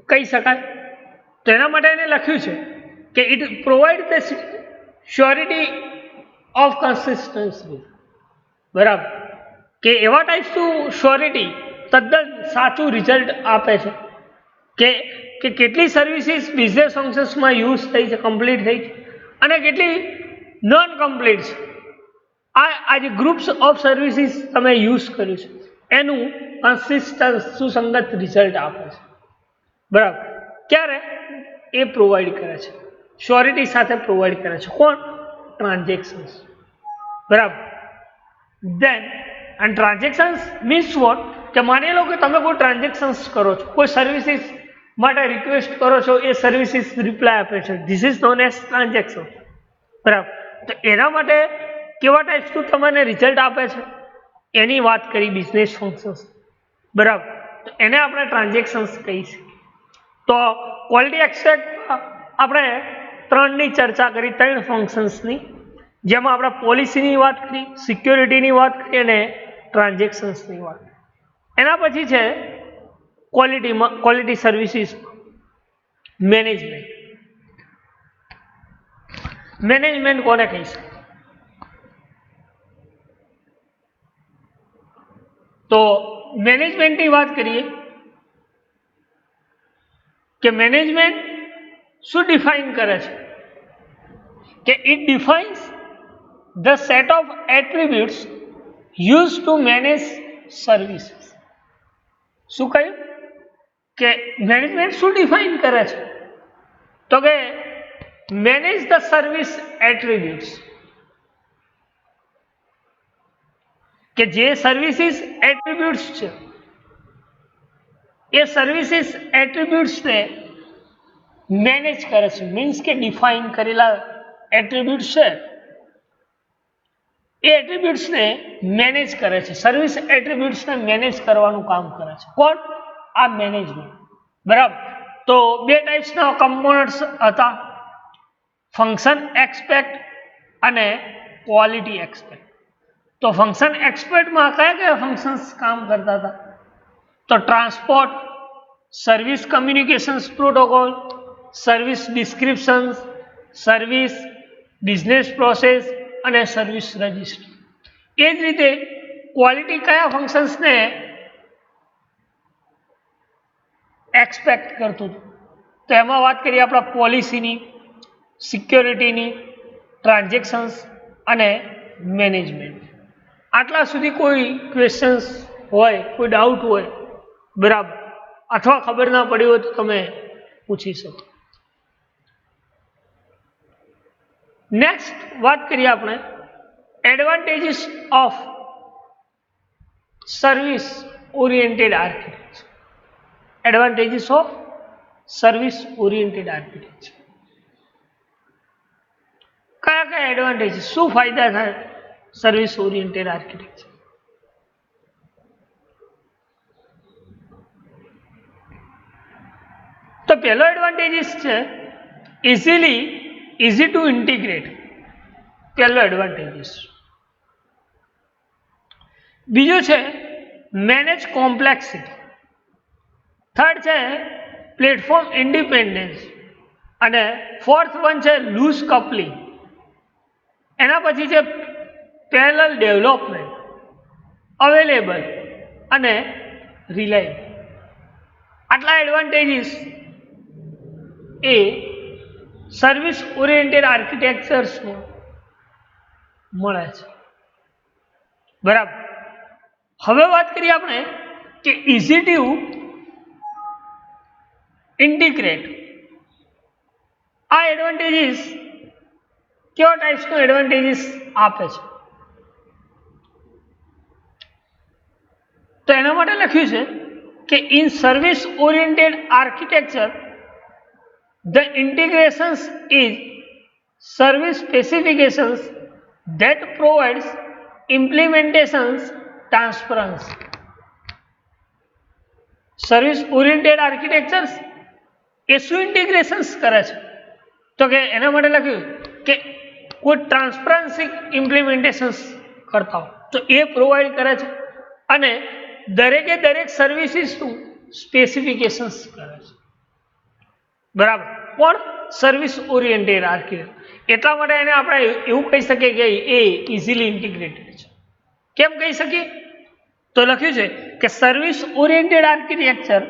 કહી શકાય? તો એના માટે એને લખ્યું છે કે it provide the surety of consistency, બરાબર. કે એવા ટાઈપ્સનું શ્યોરિટી તદ્દન સાચું રિઝલ્ટ આપે છે કે કેટલી સર્વિસીસ બિઝનેસ ફંક્શન્સમાં યુઝ થઈ છે, કમ્પ્લીટ થઈ છે, અને કેટલી નોન કમ્પ્લીટ છે. આ જે ગ્રુપ્સ ઓફ સર્વિસીસ તમે યુઝ કર્યું છે એનું કન્સિસ્ટન્ટ સુસંગત રિઝલ્ટ આપે છે, બરાબર. ક્યારે? એ પ્રોવાઈડ કરે છે, શ્યોરિટી સાથે પ્રોવાઈડ કરે છે. કોણ? ટ્રાન્ઝેક્શન્સ, બરાબર. દેન એન્ડ ટ્રાન્ઝેક્શન્સ મીન્સ વોટ? કે માની લો કે તમે કોઈ ટ્રાન્ઝેક્શન્સ કરો છો, કોઈ સર્વિસીસ માટે રિક્વેસ્ટ કરો છો, એ સર્વિસીસ રિપ્લાય આપે છે, this is known as transaction, બરાબર. તો એના માટે કેવા ટાઈપ્સનું તમને રિઝલ્ટ આપે છે એની વાત કરી બિઝનેસ ફંક્શન્સ, બરાબર. તો એને આપણે ટ્રાન્ઝેક્શન્સ કહી શકીએ. તો ક્વોલિટી એક્સેપ્ટ આપણે ત્રણની ચર્ચા કરી, ત્રણ ફંક્શન્સની, જેમાં આપણે પોલિસીની વાત કરી, સિક્યોરિટીની વાત કરી અને ટ્રાન્ઝેક્શન્સની વાત કરી. એના પછી છે ક્વોલિટી સર્વિસીસ મેનેજમેન્ટ. મેનેજમેન્ટ કોને કહી શકે? તો મેનેજમેન્ટની વાત કરીએ કે મેનેજમેન્ટ શું ડિફાઇન કરે છે કે it defines the set of attributes use to manage services. શું કહ્યું કે મેનેજમેન્ટ શું ડિફાઇન કરે છે તો કે મેનેજ ધ સર્વિસ એટ્રીબ્યુટ્સ, કે જે સર્વિસીસ એટ્રીબ્યુટ્સ છે એ સર્વિસીસ એટ્રીબ્યુટ્સને મેનેજ કરે છે. મીન્સ કે ડિફાઇન કરેલા એટ્રીબ્યુટ્સ છે એ એટ્રીબ્યુટ્સને મેનેજ કરે છે. સર્વિસ એટ્રીબ્યુટ્સને મેનેજ કરવાનું કામ કરે છે. કોણ? આ મેનેજમેન્ટ. બરાબર. તો બે ટાઈપ્સના કમ્પોનન્ટ્સ હતા, ફંક્શન એક્સપેક્ટ અને ક્વોલિટી એક્સપેક્ટ. તો ફંક્શન એક્સપેક્ટમાં કયા કયા ફંક્શન્સ કામ કરતા હતા? તો transport, service communications protocol, service descriptions, service business process અને સર્વિસ રજિસ્ટર. એ જ રીતે ક્વોલિટી કયા ફંક્શન્સને એક્સપેક્ટ કરતું હતું? તો એમાં વાત કરીએ આપણા પોલિસીની, સિક્યોરિટીની, ટ્રાન્ઝેક્શન્સ અને મેનેજમેન્ટ. આટલા સુધી કોઈ ક્વેશ્ચન્સ હોય, કોઈ ડાઉટ હોય, બરાબર, અથવા ખબર ના પડી હોય તો તમે પૂછી શકો. નેક્સ્ટ વાત કરીએ આપણે advantages of service oriented architecture. Advantages of service oriented architecture. કયા કયા એડવાન્ટેજીસ, શું ફાયદા થાય સર્વિસ ઓરિએન્ટેડ આર્કિટેક્ચર? તો પહેલો એડવાન્ટેજીસ છે ઇઝી ટુ ઇન્ટિગ્રેટ. પહેલો એડવાન્ટેજીસ. બીજો છે મેનેજ કોમ્પ્લેક્સિટી. થર્ડ છે પ્લેટફોર્મ ઇન્ડિપેન્ડન્સ અને ફોર્થ વન છે લૂઝ કપલિંગ. એના પછી છે પેરેલલ ડેવલપમેન્ટ, અવેલેબલ અને રિલાયબલ. આટલા એડવાન્ટેજીસ એ સર્વિસ ઓરિએન્ટેડ આર્કિટેક્ચર્સમાં મળે છે. બરાબર. હવે વાત કરીએ આપણે કે ઇઝી ટુ ઇન્ટિગ્રેટ. આ એડવાન્ટેજીસ કેવા ટાઈપ્સનો એડવાન્ટેજીસ આપે છે? તો એના માટે લખ્યું છે કે in service oriented architecture the integrations is service specifications that provides implementations transparency. Service oriented architectures એ શું ઇન્ટિગ્રેશન્સ કરે છે તો કે એના માટે લખ્યું કે કોઈ ટ્રાન્સપરન્સી ઇમ્પ્લિમેન્ટેશન્સ કરતા હોય તો એ પ્રોવાઈડ કરે છે અને દરેકે દરેક સર્વિસીસનું સ્પેસિફિકેશન્સ કરે છે. બરાબર. પણ સર્વિસ ઓરિએન્ટેડ આર્કિટેક્ચર, એટલા માટે એને આપણે એવું કહી શકીએ કે એ ઇઝીલી ઇન્ટિગ્રેટેડ છે. કેમ કહી શકીએ? તો લખ્યું છે કે service oriented architecture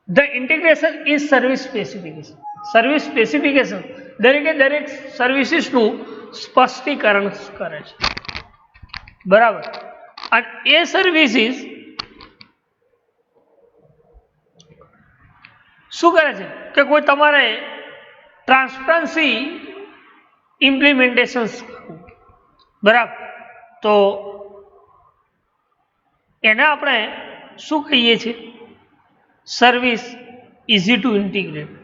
the integration is service specification. Service specification દરેકે દરેક સર્વિસીસનું સ્પષ્ટીકરણ કરે છે. બરાબર. અને એ સર્વિસીસ શું કરે છે કે કોઈ તમારે ટ્રાન્સપરન્સી ઇમ્પ્લિમેન્ટેશન્સ, બરાબર, તો એને આપણે શું કહીએ છીએ? Service easy to integrate.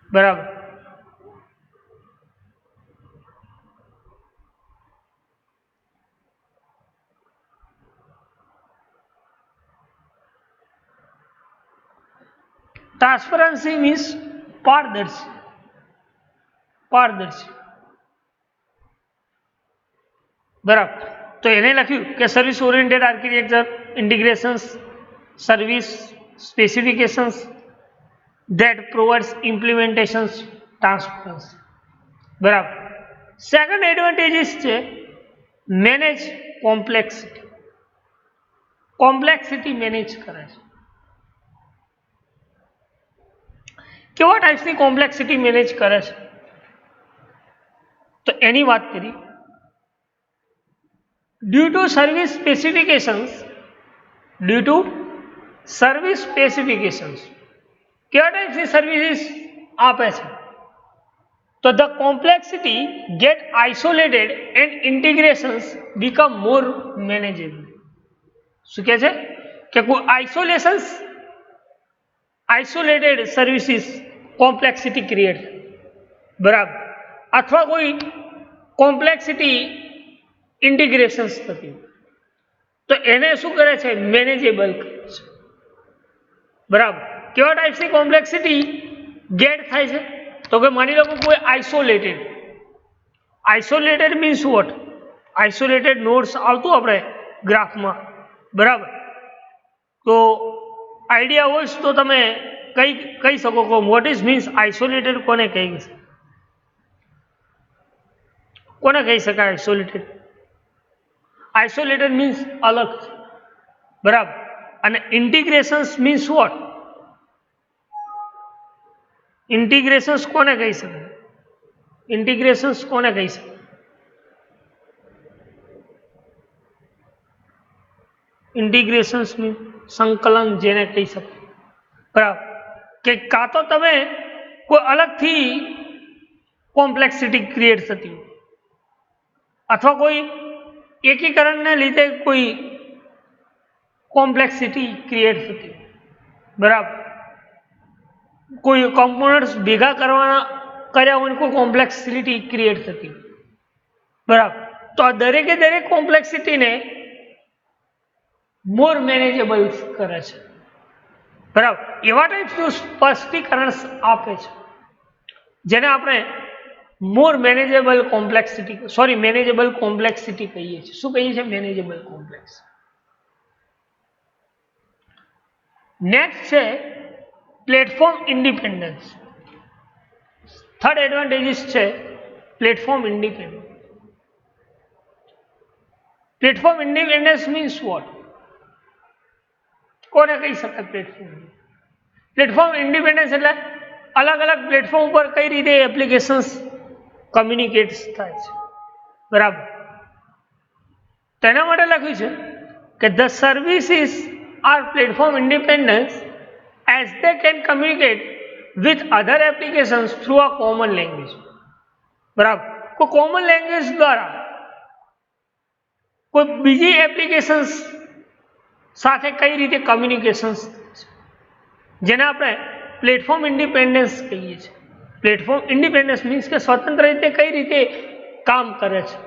બરાબર. ટ્રાન્સપરન્સી મીન્સ પારદર્શી. પારદર્શી. બરાબર. તો એને લખ્યું કે service oriented architecture integrations service specifications that provides implementations transparency. બરાબર. સેકન્ડ એડવાન્ટેજીસ છે મેનેજ કોમ્પ્લેક્સિટી. કોમ્પ્લેક્સિટી મેનેજ કરે છે. કેવા ટાઈપ્સની કોમ્પ્લેક્સિટી મેનેજ કરે છે તો એની વાત કરી. Due to service specifications, due to service specifications કેવા ટાઈપ્સની સર્વિસીસ આપે છે તો the complexity get isolated and integrations become more manageable. શું કહે છે કે કોઈ આઇસોલેટેડ સર્વિસીસ કોમ્પ્લેક્સિટી ક્રિએટ, બરાબર, અથવા કોઈ કોમ્પ્લેક્સિટી ઇન્ટિગ્રેશન્સ થતી તો એને શું કરે છે મેનેજેબલ કરે છે, બરાબર. કેવા ટાઈપ્સની કોમ્પ્લેક્સિટી ગેટ થાય છે તો કે માની લો કે કોઈ isolated means what, isolated nodes આવતું આપણે ગ્રાફમાં, બરાબર. તો આઈડિયા હોય તો તમે કહી શકો કે વોટ ઇઝ મીન્સ આઇસોલેટેડ કોને કહી શકાય આઇસોલેટેડ. આઇસોલેટેડ મીન્સ અલગ, બરાબર. અને ઇન્ટિગ્રેશન્સ મીન્સ વોટ, ઇન્ટિગ્રેશન્સ કોને કહી શકાય, ઇન્ટિગ્રેશન્સ કોને કહી શકાય, ઇન્ટિગ્રેશન્સ મીન્સ સંકલન જેને કહી શકાય, બરાબર. કે કાં તો તમે કોઈ અલગથી કોમ્પ્લેક્સિટી ક્રિએટ થતી હોય અથવા કોઈ એકીકરણને લીધે કોઈ કોમ્પ્લેક્સિટી ક્રિએટ થતી હોય, બરાબર. કોઈ કોમ્પોનન્ટ્સ ભેગા કર્યા હોય કોઈ કોમ્પ્લેક્સિટી ક્રિએટ થતી હોય, બરાબર. તો આ દરેકે દરેક કોમ્પ્લેક્સિટીને મોર મેનેજેબલ કરે છે, બરાબર. એવા ટાઈપનું સ્પષ્ટીકરણ આપે છે જેને આપણે મેનેજેબલ કોમ્પ્લેક્સિટી કહીએ છીએ. શું કહીએ છીએ? Manageable complexity. નેક્સ્ટ છે પ્લેટફોર્મ ઇન્ડિપેન્ડન્સ. થર્ડ એડવાન્ટેજીસ છે platform independence. Platform independence means what, કોને કહી શકાય પ્લેટફોર્મ ઇન્ડિપેન્ડન્સ? એટલે અલગ અલગ પ્લેટફોર્મ ઉપર કઈ રીતે એપ્લિકેશન્સ કમ્યુનિકેટ થાય છે, બરાબર. તેના માટે લખ્યું છે કે the services are platform independence as they can communicate with other applications through a common language. બરાબર. કોઈ કોમન લેંગ્વેજ દ્વારા કોઈ બીજી એપ્લિકેશન્સ સાથે કઈ રીતે કમ્યુનિકેશન્સ, જેને આપણે પ્લેટફોર્મ ઇન્ડિપેન્ડન્સ કહીએ છીએ. પ્લેટફોર્મ ઇન્ડિપેન્ડન્સ મીન્સ કે સ્વતંત્ર રીતે કઈ રીતે કામ કરે છે,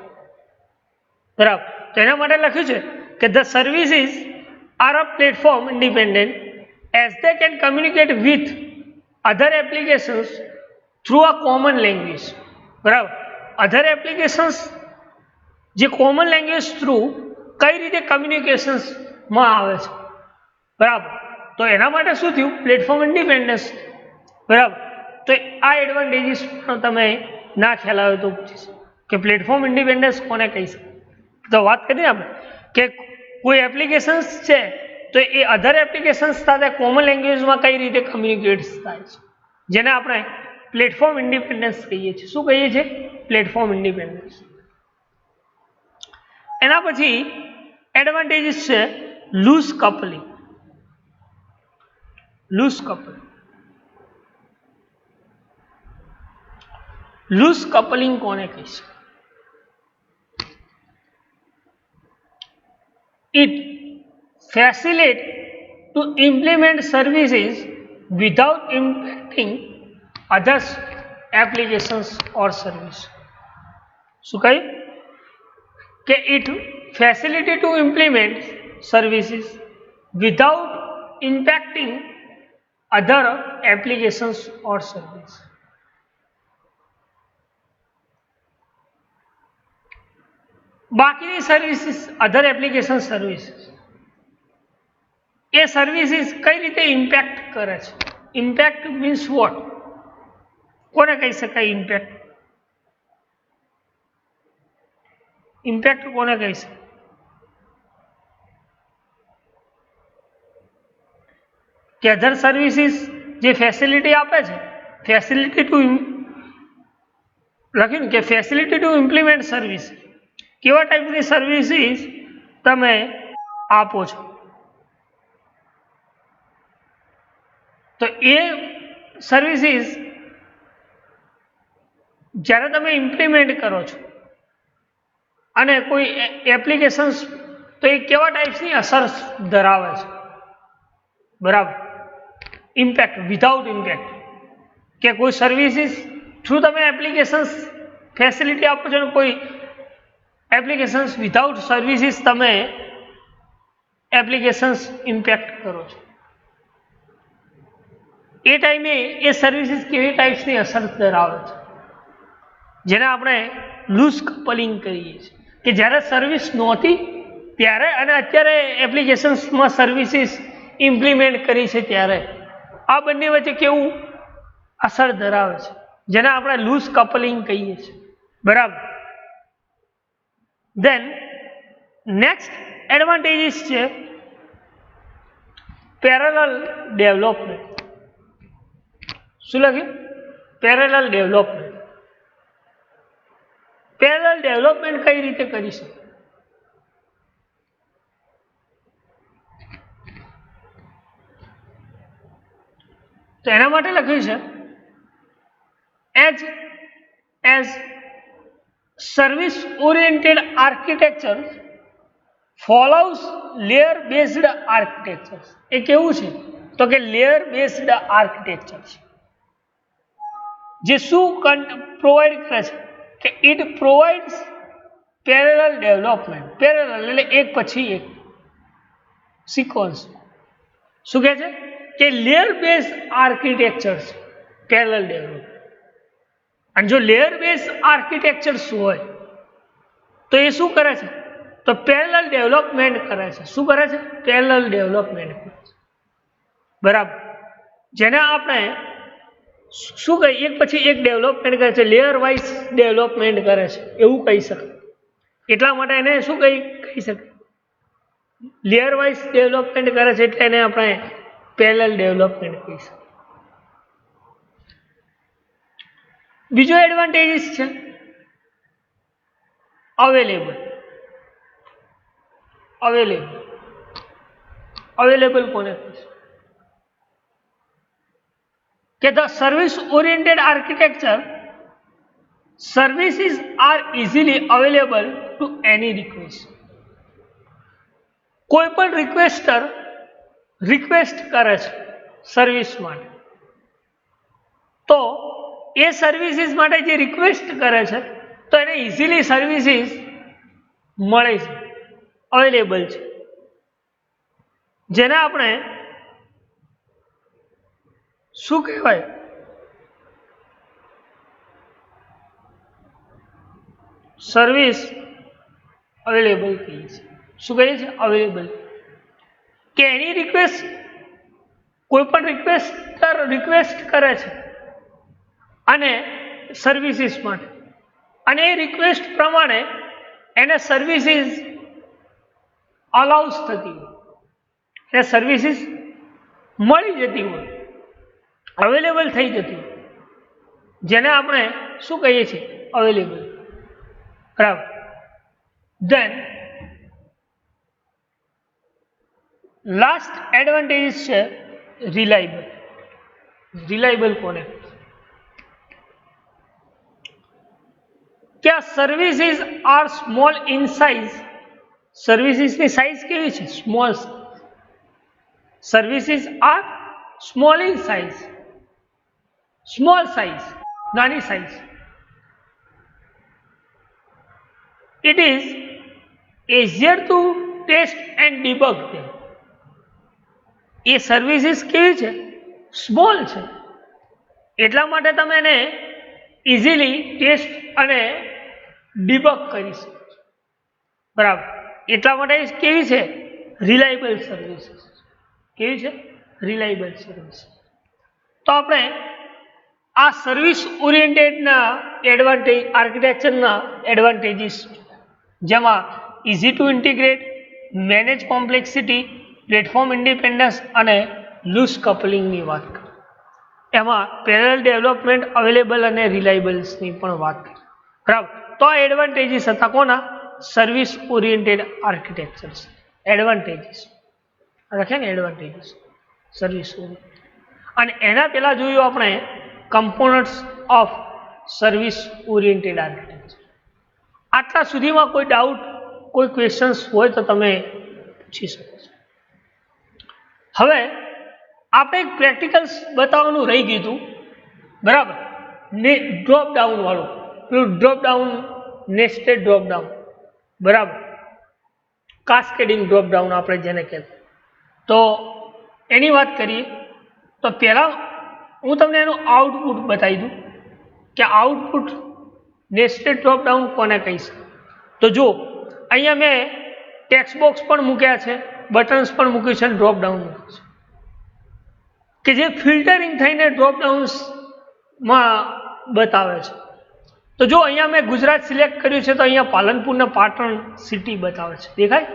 બરાબર. તો એના માટે લખ્યું છે કે the services are a platform independent as they can communicate with other applications through a common language, બરાબર. અધર એપ્લિકેશન્સ જે કોમન લેંગ્વેજ થ્રુ કઈ રીતે કમ્યુનિકેશન્સમાં આવે છે, બરાબર. તો એના માટે શું થયું? પ્લેટફોર્મ ઇન્ડિપેન્ડન્સ, બરાબર. તો આ એડવાન્ટેજીસ પણ તમે ના ખ્યાલ આવે તો પૂછીશ કે પ્લેટફોર્મ ઇન્ડિપેન્ડન્સ કોને કહી શકાય. તો વાત કરીએ આપણે કે કોઈ એપ્લિકેશન્સ છે તો એ અધર એપ્લિકેશન્સ સાથે કોમન લેંગ્વેજમાં કઈ રીતે કમ્યુનિકેટ થાય છે, જેને આપણે પ્લેટફોર્મ ઇન્ડિપેન્ડન્સ કહીએ છીએ. શું કહીએ છીએ? Platform independence. એના પછી એડવાન્ટેજીસ છે loose coupling. Loose coupling, loose coupling કોને કહી શકાય? It facilitates to implement services without impacting others applications or service. શું કહ્યું? કે it facilitates to implement services without impacting other applications or service. બાકીની સર્વિસીસ, અધર એપ્લિકેશન સર્વિસીસ, એ services કઈ રીતે impact કરે છે? ઇમ્પેક્ટ મીન્સ વોટ, કોને કહી શકાય ઇમ્પેક્ટ? ઇમ્પેક્ટ કોને કહી છે? કે અધર સર્વિસીસ જે ફેસિલિટી આપે છે, ફેસિલિટી ટુ લખ્યું કે ફેસિલિટી ટુ ઇમ્પ્લિમેન્ટ સર્વિસ, કેવા ટાઈપની સર્વિસીસ તમે આપો છો? તો એ સર્વિસીસ જ્યારે તમે ઇમ્પ્લિમેન્ટ કરો છો અને કોઈ એપ્લિકેશન્સ, તો એ કેવા ટાઈપ્સની અસર ધરાવે છે? બરાબર, ઇમ્પેક્ટ, વિધાઉટ ઇમ્પેક્ટ, કે કોઈ સર્વિસીસ થ્રુ તમે એપ્લિકેશન્સ ફેસિલિટી આપો છો, કોઈ એપ્લિકેશન્સ વિધાઉટ સર્વિસીસ તમે એપ્લિકેશન્સ ઇમ્પેક્ટ કરો છો, એ ટાઈમે એ સર્વિસીસ કેવી ટાઈપ્સની અસર ધરાવે છે, જેને આપણે લૂઝ કપલિંગ કહીએ છીએ, કે જ્યારે સર્વિસ નહોતી ત્યારે અને અત્યારે એપ્લિકેશન્સમાં સર્વિસીસ ઇમ્પ્લિમેન્ટ કરી છે ત્યારે આ બંને વચ્ચે કેવું અસર ધરાવે છે, જેને આપણે લૂઝ કપલિંગ કહીએ છીએ. બરાબર. દેન નેક્સ્ટ એડવાન્ટેજીસ છે પેરેલલ ડેવલપમેન્ટ. શું લખ્યું? Parallel development. પેરેલલ ડેવલપમેન્ટ કઈ રીતે કરી શકે? તો એના માટે લખ્યું છે as service oriented architecture follows layer based architecture. એ કેવું છે? તો કે લેયર બેઝડ આર્કિટેક્ચર છે, જે શું પ્રોવાઈડ કરે છે કે it provides parallel development. Parallel એટલે એક પછી એક સિક્વન્સ. શું કહે છે? કે લેયર બેઝ આર્કિટેક્ચર છે પેરેલલ ડેવલપમેન્ટ. અને જો લેયર બેઝ આર્કિટેક્ચર્સ હોય તો એ શું કરે છે? તો પેરેલલ ડેવલપમેન્ટ કરે છે. શું કરે છે? પેરેલલ ડેવલપમેન્ટ કરે છે. બરાબર. જેને આપણે શું કહીએ? એક પછી એક ડેવલપમેન્ટ કરે છે, લેયર વાઇઝ ડેવલપમેન્ટ કરે છે, એવું કહી શકાય. એટલા માટે એને શું કહી શકાય? લેયર વાઇઝ ડેવલપમેન્ટ કરે છે એટલે એને આપણે પેરેલલ ડેવલપમેન્ટ કહી શકીએ. બીજો એડવાન્ટેજીસ છે અવેલેબલ. અવેલેબલ કોને કહે છે? કે the service oriented architecture services are easily available to any request. કોઈ પણ રિક્વેસ્ટર રિક્વેસ્ટ કરે છે સર્વિસ માટે, તો એ સર્વિસીસ માટે જે રિક્વેસ્ટ કરે છે તો એને ઇઝીલી સર્વિસીસ મળે છે, અવેલેબલ છે, જેને આપણે શું કહેવાય? સર્વિસ અવેલેબલ કહીએ છીએ. શું કહીએ છીએ? અવેલેબલ. કે એની રિક્વેસ્ટ, કોઈ પણ રિક્વેસ્ટર રિક્વેસ્ટ કરે છે અને સર્વિસીસ માટે, અને એ રિક્વેસ્ટ પ્રમાણે એને સર્વિસીસ અલાઉસ થતી હોય, એને સર્વિસીસ મળી જતી હોય, અવેલેબલ થઈ જતી હોય, જેને આપણે શું કહીએ છીએ? અવેલેબલ. બરાબર. દેન લાસ્ટ એડવાન્ટેજ છે રિલાયબલ. રિલાયબલ કોને? કે આ services are small in size. સર્વિસીસની સાઇઝ કેવી છે? Small. Services are small in size. Small size, નાની size. It is easier to test and debug them. એ સર્વિસીસ કેવી છે? સ્મોલ છે, એટલા માટે તમે એને ઇઝીલી ટેસ્ટ અને ડિબગ કરી શકો છો. બરાબર. એટલા માટે કેવી છે? Reliable services. કેવી છે? Reliable services. તો આપણે આ સર્વિસ ઓરિએન્ટેડના એડવાન્ટેજ, આર્કિટેક્ચરના એડવાન્ટેજીસ જેમાં easy to integrate, manage complexity, platform independence અને લૂઝ કપલિંગની વાત કરી. એમાં પેરેલલ ડેવલપમેન્ટ, અવેલેબલ અને રિલાયબલ્સની પણ વાત કરી. બરાબર. તો આ એડવાન્ટેજીસ હતા કોના? Service oriented architectures. એડવાન્ટેજીસ લખે ને, એડવાન્ટેજીસ સર્વિસ ઓરિએન્ટેડ. અને એના પહેલા જોયું આપણે components of service oriented architecture. આટલા સુધીમાં કોઈ ડાઉટ, કોઈ ક્વેશ્ચન્સ હોય તો તમે પૂછી શકો છો. હવે આપણે એક પ્રેક્ટિકલ્સ બતાવવાનું રહી ગયું હતું. બરાબર. ને ડ્રોપ ડાઉન વાળું, પેલું drop down, nested drop down. બરાબર. કાસ્કેડિંગ ડ્રોપ ડાઉન આપણે જેને કહેતા. તો એની વાત કરીએ તો પહેલા હું તમને એનું આઉટપુટ બતાવી દઉં કે આઉટપુટ નેસ્ટેડ ડ્રોપ ડાઉન કોને કહીશ. તો જો અહીંયા મેં ટેક્સ્ટ બોક્સ પણ મૂક્યા છે, બટન્સ પણ મૂક્યું છે અને ડ્રોપ ડાઉન મૂક્યું છે કે જે ફિલ્ટરિંગ થઈને ડ્રોપ ડાઉન્સમાં બતાવે છે. તો જો અહીંયા મેં ગુજરાત સિલેક્ટ કર્યું છે તો અહીંયા પાલનપુર ને પાટણ સિટી બતાવે છે, દેખાય?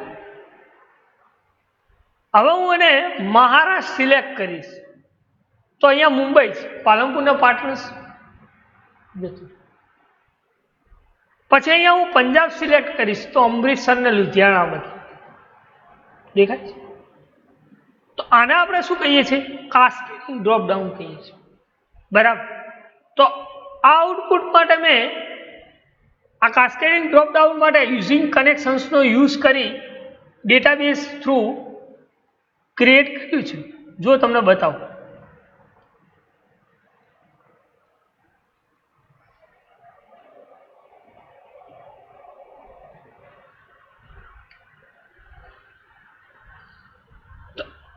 હવે હું એને મહારાષ્ટ્ર સિલેક્ટ કરીશ તો અહીંયા મુંબઈ, પાલનપુર ને પાટણ જતું. પછી અહીંયા હું પંજાબ સિલેક્ટ કરીશ તો અમૃતસર ને લુધિયાણા બતાવે, દેખાય? તો આને આપણે શું કહીએ છીએ? કાસ્કેડિંગ ડ્રોપ ડાઉન કહીએ છીએ. બરાબર. તો આ આઉટપુટ માટે મેં આ કાસ્કેડિંગ ડ્રોપ ડાઉન માટે યુઝિંગ કનેક્શન્સનો યુઝ કરી ડેટાબેઝ થ્રુ ક્રિએટ કર્યું છે. જો તમને બતાવું,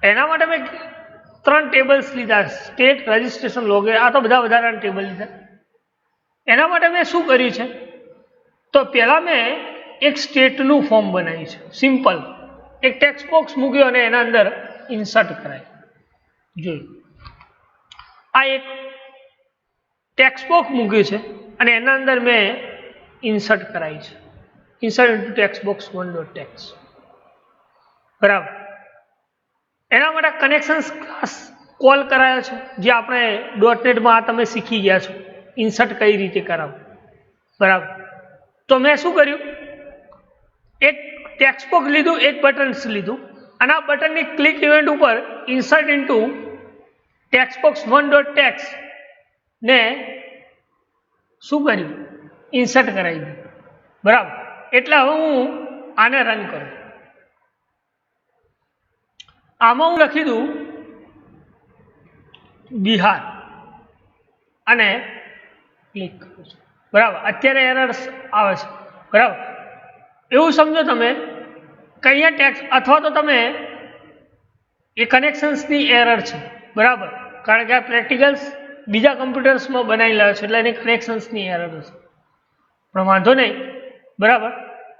એના માટે મેં 3 ટેબલ્સ લીધા, સ્ટેટ, રજિસ્ટ્રેશન, લોગ. આ તો બધા વધારાના ટેબલ લીધા. એના માટે મેં શું કર્યું છે? તો પહેલાં મેં એક સ્ટેટનું ફોર્મ બનાવ્યું છે, સિમ્પલ. એક ટેક્સ્ટ બોક્સ મૂક્યો અને એના અંદર ઇન્સર્ટ કરાય. જોયું, આ એક ટેક્સ્ટ બોક્સ મૂક્યું છે અને એના અંદર મેં ઇન્સર્ટ કરાવી છે. Insert into text box 1.text. બરાબર. એના માટે કનેક્શન્સ ક્લાસ કોલ કરાયો છે, જે આપણે .NETમાં આ તમે શીખી ગયા છો, ઇન્સર્ટ કઈ રીતે કરાવવું. બરાબર. તો મેં શું કર્યું? એક ટેક્સ્ટ બોક્સ લીધું, એક બટન્સ લીધું અને આ બટનની ક્લિક ઇવેન્ટ ઉપર insert into text box 1.text ને શું કર્યું? ઇન્સર્ટ કરાવી દીધું. બરાબર. એટલે હવે હું આને રન કરું. આમાં હું લખી દઉં બિહાર અને ક્લિક કરું છું. બરાબર. અત્યારે એરર્સ આવે છે. બરાબર. એવું સમજો તમે કે અહીંયા ટેક્સ્ટ, અથવા તો તમે એ કનેક્શન્સની એરર છે. બરાબર. કારણ કે આ પ્રેક્ટિકલ્સ બીજા કમ્પ્યુટર્સમાં બનાવી લાવ્યો છે એટલે એની કનેક્શન્સની એરર હશે, પણ વાંધો નહીં. બરાબર.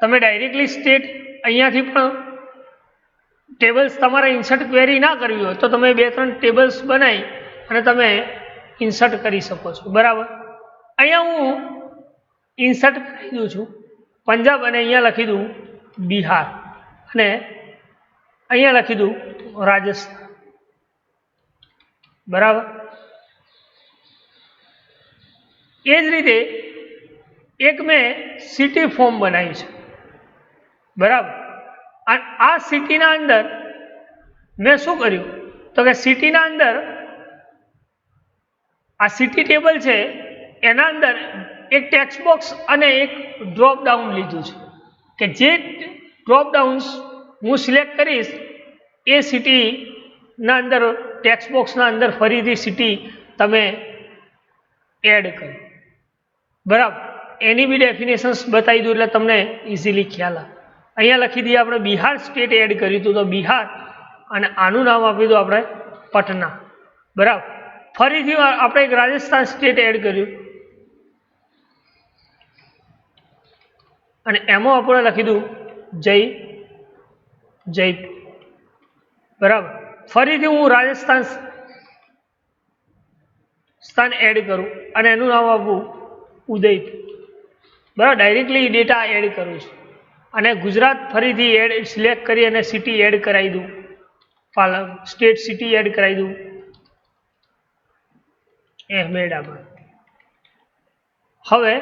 તમે ડાયરેક્ટલી સ્ટેટ અહીંયાથી પણ ટેબલ્સ તમારે ઇન્સર્ટ ક્વેરી ના કરવી હોય તો તમે 2-3 ટેબલ્સ બનાવી અને તમે ઇન્સર્ટ કરી શકો છો. બરાબર. અહીંયા હું ઇન્સર્ટ કરી દઉં છું પંજાબ અને અહીંયા લખી દઉં બિહાર અને અહીંયા લખી દઉં રાજસ્થાન. બરાબર. એ જ રીતે એક મેં સિટી ફોર્મ બનાવ્યું છે. બરાબર. અને આ સિટીના અંદર મેં શું કર્યું? તો કે સિટીના અંદર આ સિટી ટેબલ છે એના અંદર એક ટેક્સ્ટ બોક્સ અને એક ડ્રોપ ડાઉન લીધું છે કે જે ડ્રોપ ડાઉન્સ હું સિલેક્ટ કરીશ એ સિટીના અંદર ટેક્સ્ટ બોક્સના અંદર ફરીથી સિટી તમે એડ કરો. બરાબર. એની બી ડેફિનેશન્સ બતાવી દઉં એટલે તમને ઇઝીલી ખ્યાલ આવે. અહીંયા લખી દઈએ આપણે બિહાર સ્ટેટ એડ કર્યું હતું તો બિહાર, અને આનું નામ આપી દઉં આપણે પટના. બરાબર. ફરીથી આપણે એક રાજસ્થાન સ્ટેટ એડ કર્યું અને એમાં આપણે લખી દઉં જયપુર. બરાબર. ફરીથી હું રાજસ્થાન સ્થાન એડ કરું અને એનું નામ આપું ઉદયપુર. બરાબર. ડાયરેક્ટલી ડેટા એડ કરું છું. અને ગુજરાત ફરીથી એડ સિલેક્ટ કરી અને સિટી એડ કરાવી દઉં, સ્ટેટ સિટી એડ કરાવી દઉં અહેમદાબાદ. હવે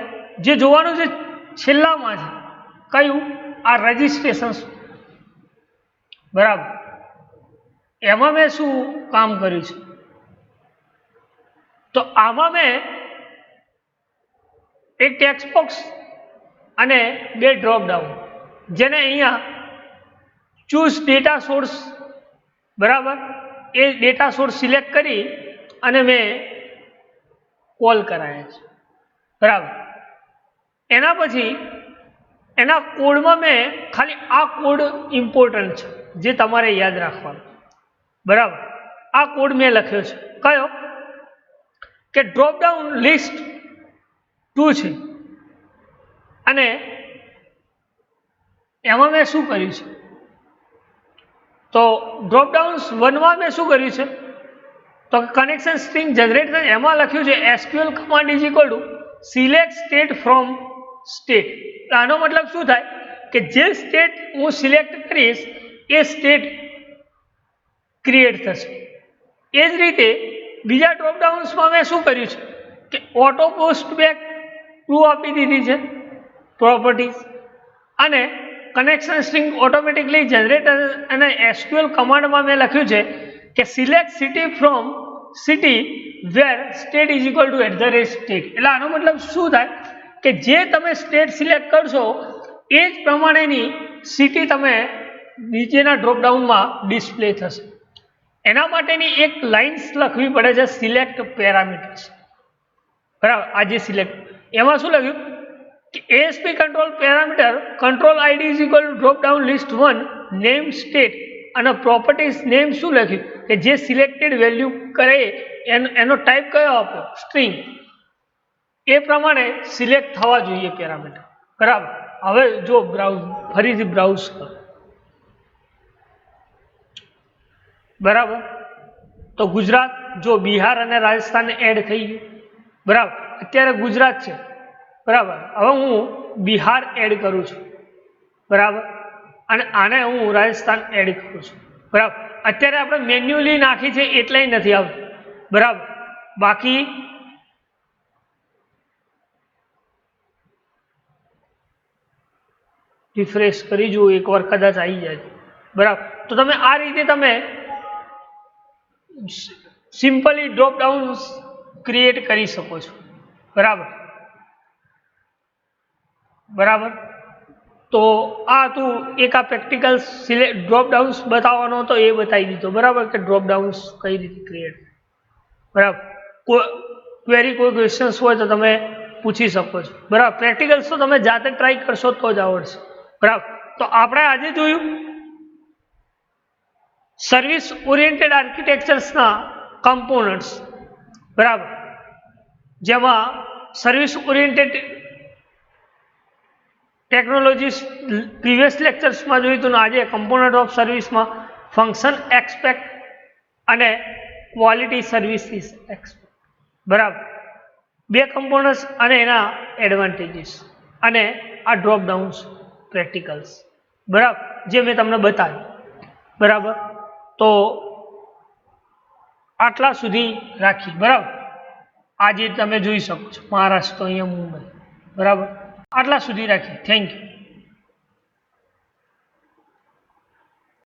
જે જોવાનું છે છેલ્લામાં છે કયું આ રજિસ્ટ્રેશન, બરાબર. એમાં મેં શું કામ કર્યું છે, તો આમાં મેં એક ટેક્સ્ટ બોક્સ અને 2 ડ્રોપ ડાઉન, જેને અહીંયા ચૂઝ ડેટા સોર્સ, બરાબર, એ ડેટા સોર્સ સિલેક્ટ કરી અને મેં કોલ કરાયા છે, બરાબર. એના પછી એના કોડમાં મેં ખાલી આ કોડ ઇમ્પોર્ટન્ટ છે જે તમારે યાદ રાખવાનો, બરાબર. આ કોડ મેં લખ્યો છે કયો કે ડ્રોપ ડાઉન લિસ્ટ 2 છે, અને એમાં મેં શું કર્યું છે, તો ડ્રોપ ડાઉન્સ 1માં મેં શું કર્યું છે, તો કનેક્શન સ્ટ્રિંગ જનરેટ થાય એમાં લખ્યું છે SQL command is equal two select state from state. આનો મતલબ શું થાય કે જે સ્ટેટ હું સિલેક્ટ કરીશ એ સ્ટેટ ક્રિએટ થશે. એ જ રીતે બીજા ડ્રોપ ડાઉન્સમાં મેં શું કર્યું છે કે ઓટો પોસ્ટ બેક ટ્રુ આપી દીધી છે પ્રોપર્ટીઝ, અને કનેક્શન સ્ટ્રિંગ ઓટોમેટિકલી જનરેટ, અને SQL કમાન્ડમાં મેં લખ્યું છે કે select city from city where state is equal to @state. એટલે આનો મતલબ શું થાય કે જે તમે સ્ટેટ સિલેક્ટ કરશો એ જ પ્રમાણેની સિટી તમે નીચેના ડ્રોપડાઉનમાં ડિસ્પ્લે થશે. એના માટેની એક લાઇન્સ લખવી પડે છે સિલેક્ટ પેરામીટર્સ, બરાબર. આ જે સિલેક્ટ એમાં શું લખ્યું કે ASP control parameter control ID is equal two drop down list 1 name state, અને પ્રોપર્ટીઝ નેમ શું લખ્યું કે જે સિલેક્ટેડ વેલ્યુ કરે એનો ટાઈપ કયો આપ્યો સ્ટ્રિંગ, એ પ્રમાણે સિલેક્ટ થવા જોઈએ પેરામીટર, બરાબર. હવે જો ફરીથી બ્રાઉઝ કરો, બરાબર, તો ગુજરાત જો બિહાર અને રાજસ્થાન એડ થઈ ગયું, બરાબર. અત્યારે ગુજરાત છે, બરાબર. હવે હું બિહાર એડ કરું છું, બરાબર, અને આને હું રાજસ્થાન એડ કરું છું, બરાબર. અત્યારે આપણે મેન્યુઅલી નાખી છે એટલે નથી આવતું, બરાબર. બાકી રિફ્રેશ કરી જુઓ, એકવાર કદાચ આવી જાય, બરાબર. તો તમે આ રીતે તમે સિમ્પલી ડ્રોપ ડાઉન ક્રિએટ કરી શકો છો, બરાબર, બરાબર. તો આ હતું એક આ પ્રેક્ટિકલ ડ્રોપ ડાઉન્સ બતાવવાનો હતો, એ બતાવી દીધો, બરાબર, કે ડ્રોપ ડાઉન્સ કઈ રીતે ક્રિએટ, બરાબર. ક્વેરી કોઈ ક્વેશ્ચન્સ હોય તો તમે પૂછી શકો છો, બરાબર. પ્રેક્ટિકલ્સ તો તમે જાતે ટ્રાય કરશો તો જ આવડશે, બરાબર. તો આપણે આજે જોયું સર્વિસ ઓરિએન્ટેડ આર્કિટેક્ચર્સના કમ્પોનન્ટ્સ, બરાબર, જેમાં સર્વિસ ઓરિએન્ટેડ ટેકનોલોજીસ પ્રીવિયસ લેક્ચર્સમાં જોયું હતું, આજે કમ્પોનન્ટ ઓફ સર્વિસમાં ફંક્શન એક્સપેક્ટ અને ક્વોલિટી સર્વિસીસ એક્સપેક્ટ, બરાબર. 2 કમ્પોનન્ટ્સ અને એના એડવાન્ટેજીસ, અને આ ડ્રોપ ડાઉન્સ પ્રેક્ટિકલ્સ, બરાબર, જે મેં તમને બતાવ્યું, બરાબર. તો આટલા સુધી રાખી, બરાબર. આજે તમે જોઈ શકો છો મહારાષ્ટ્ર, અહીંયા મુંબઈ, બરાબર. આટલા સુધી રાખી. Thank you.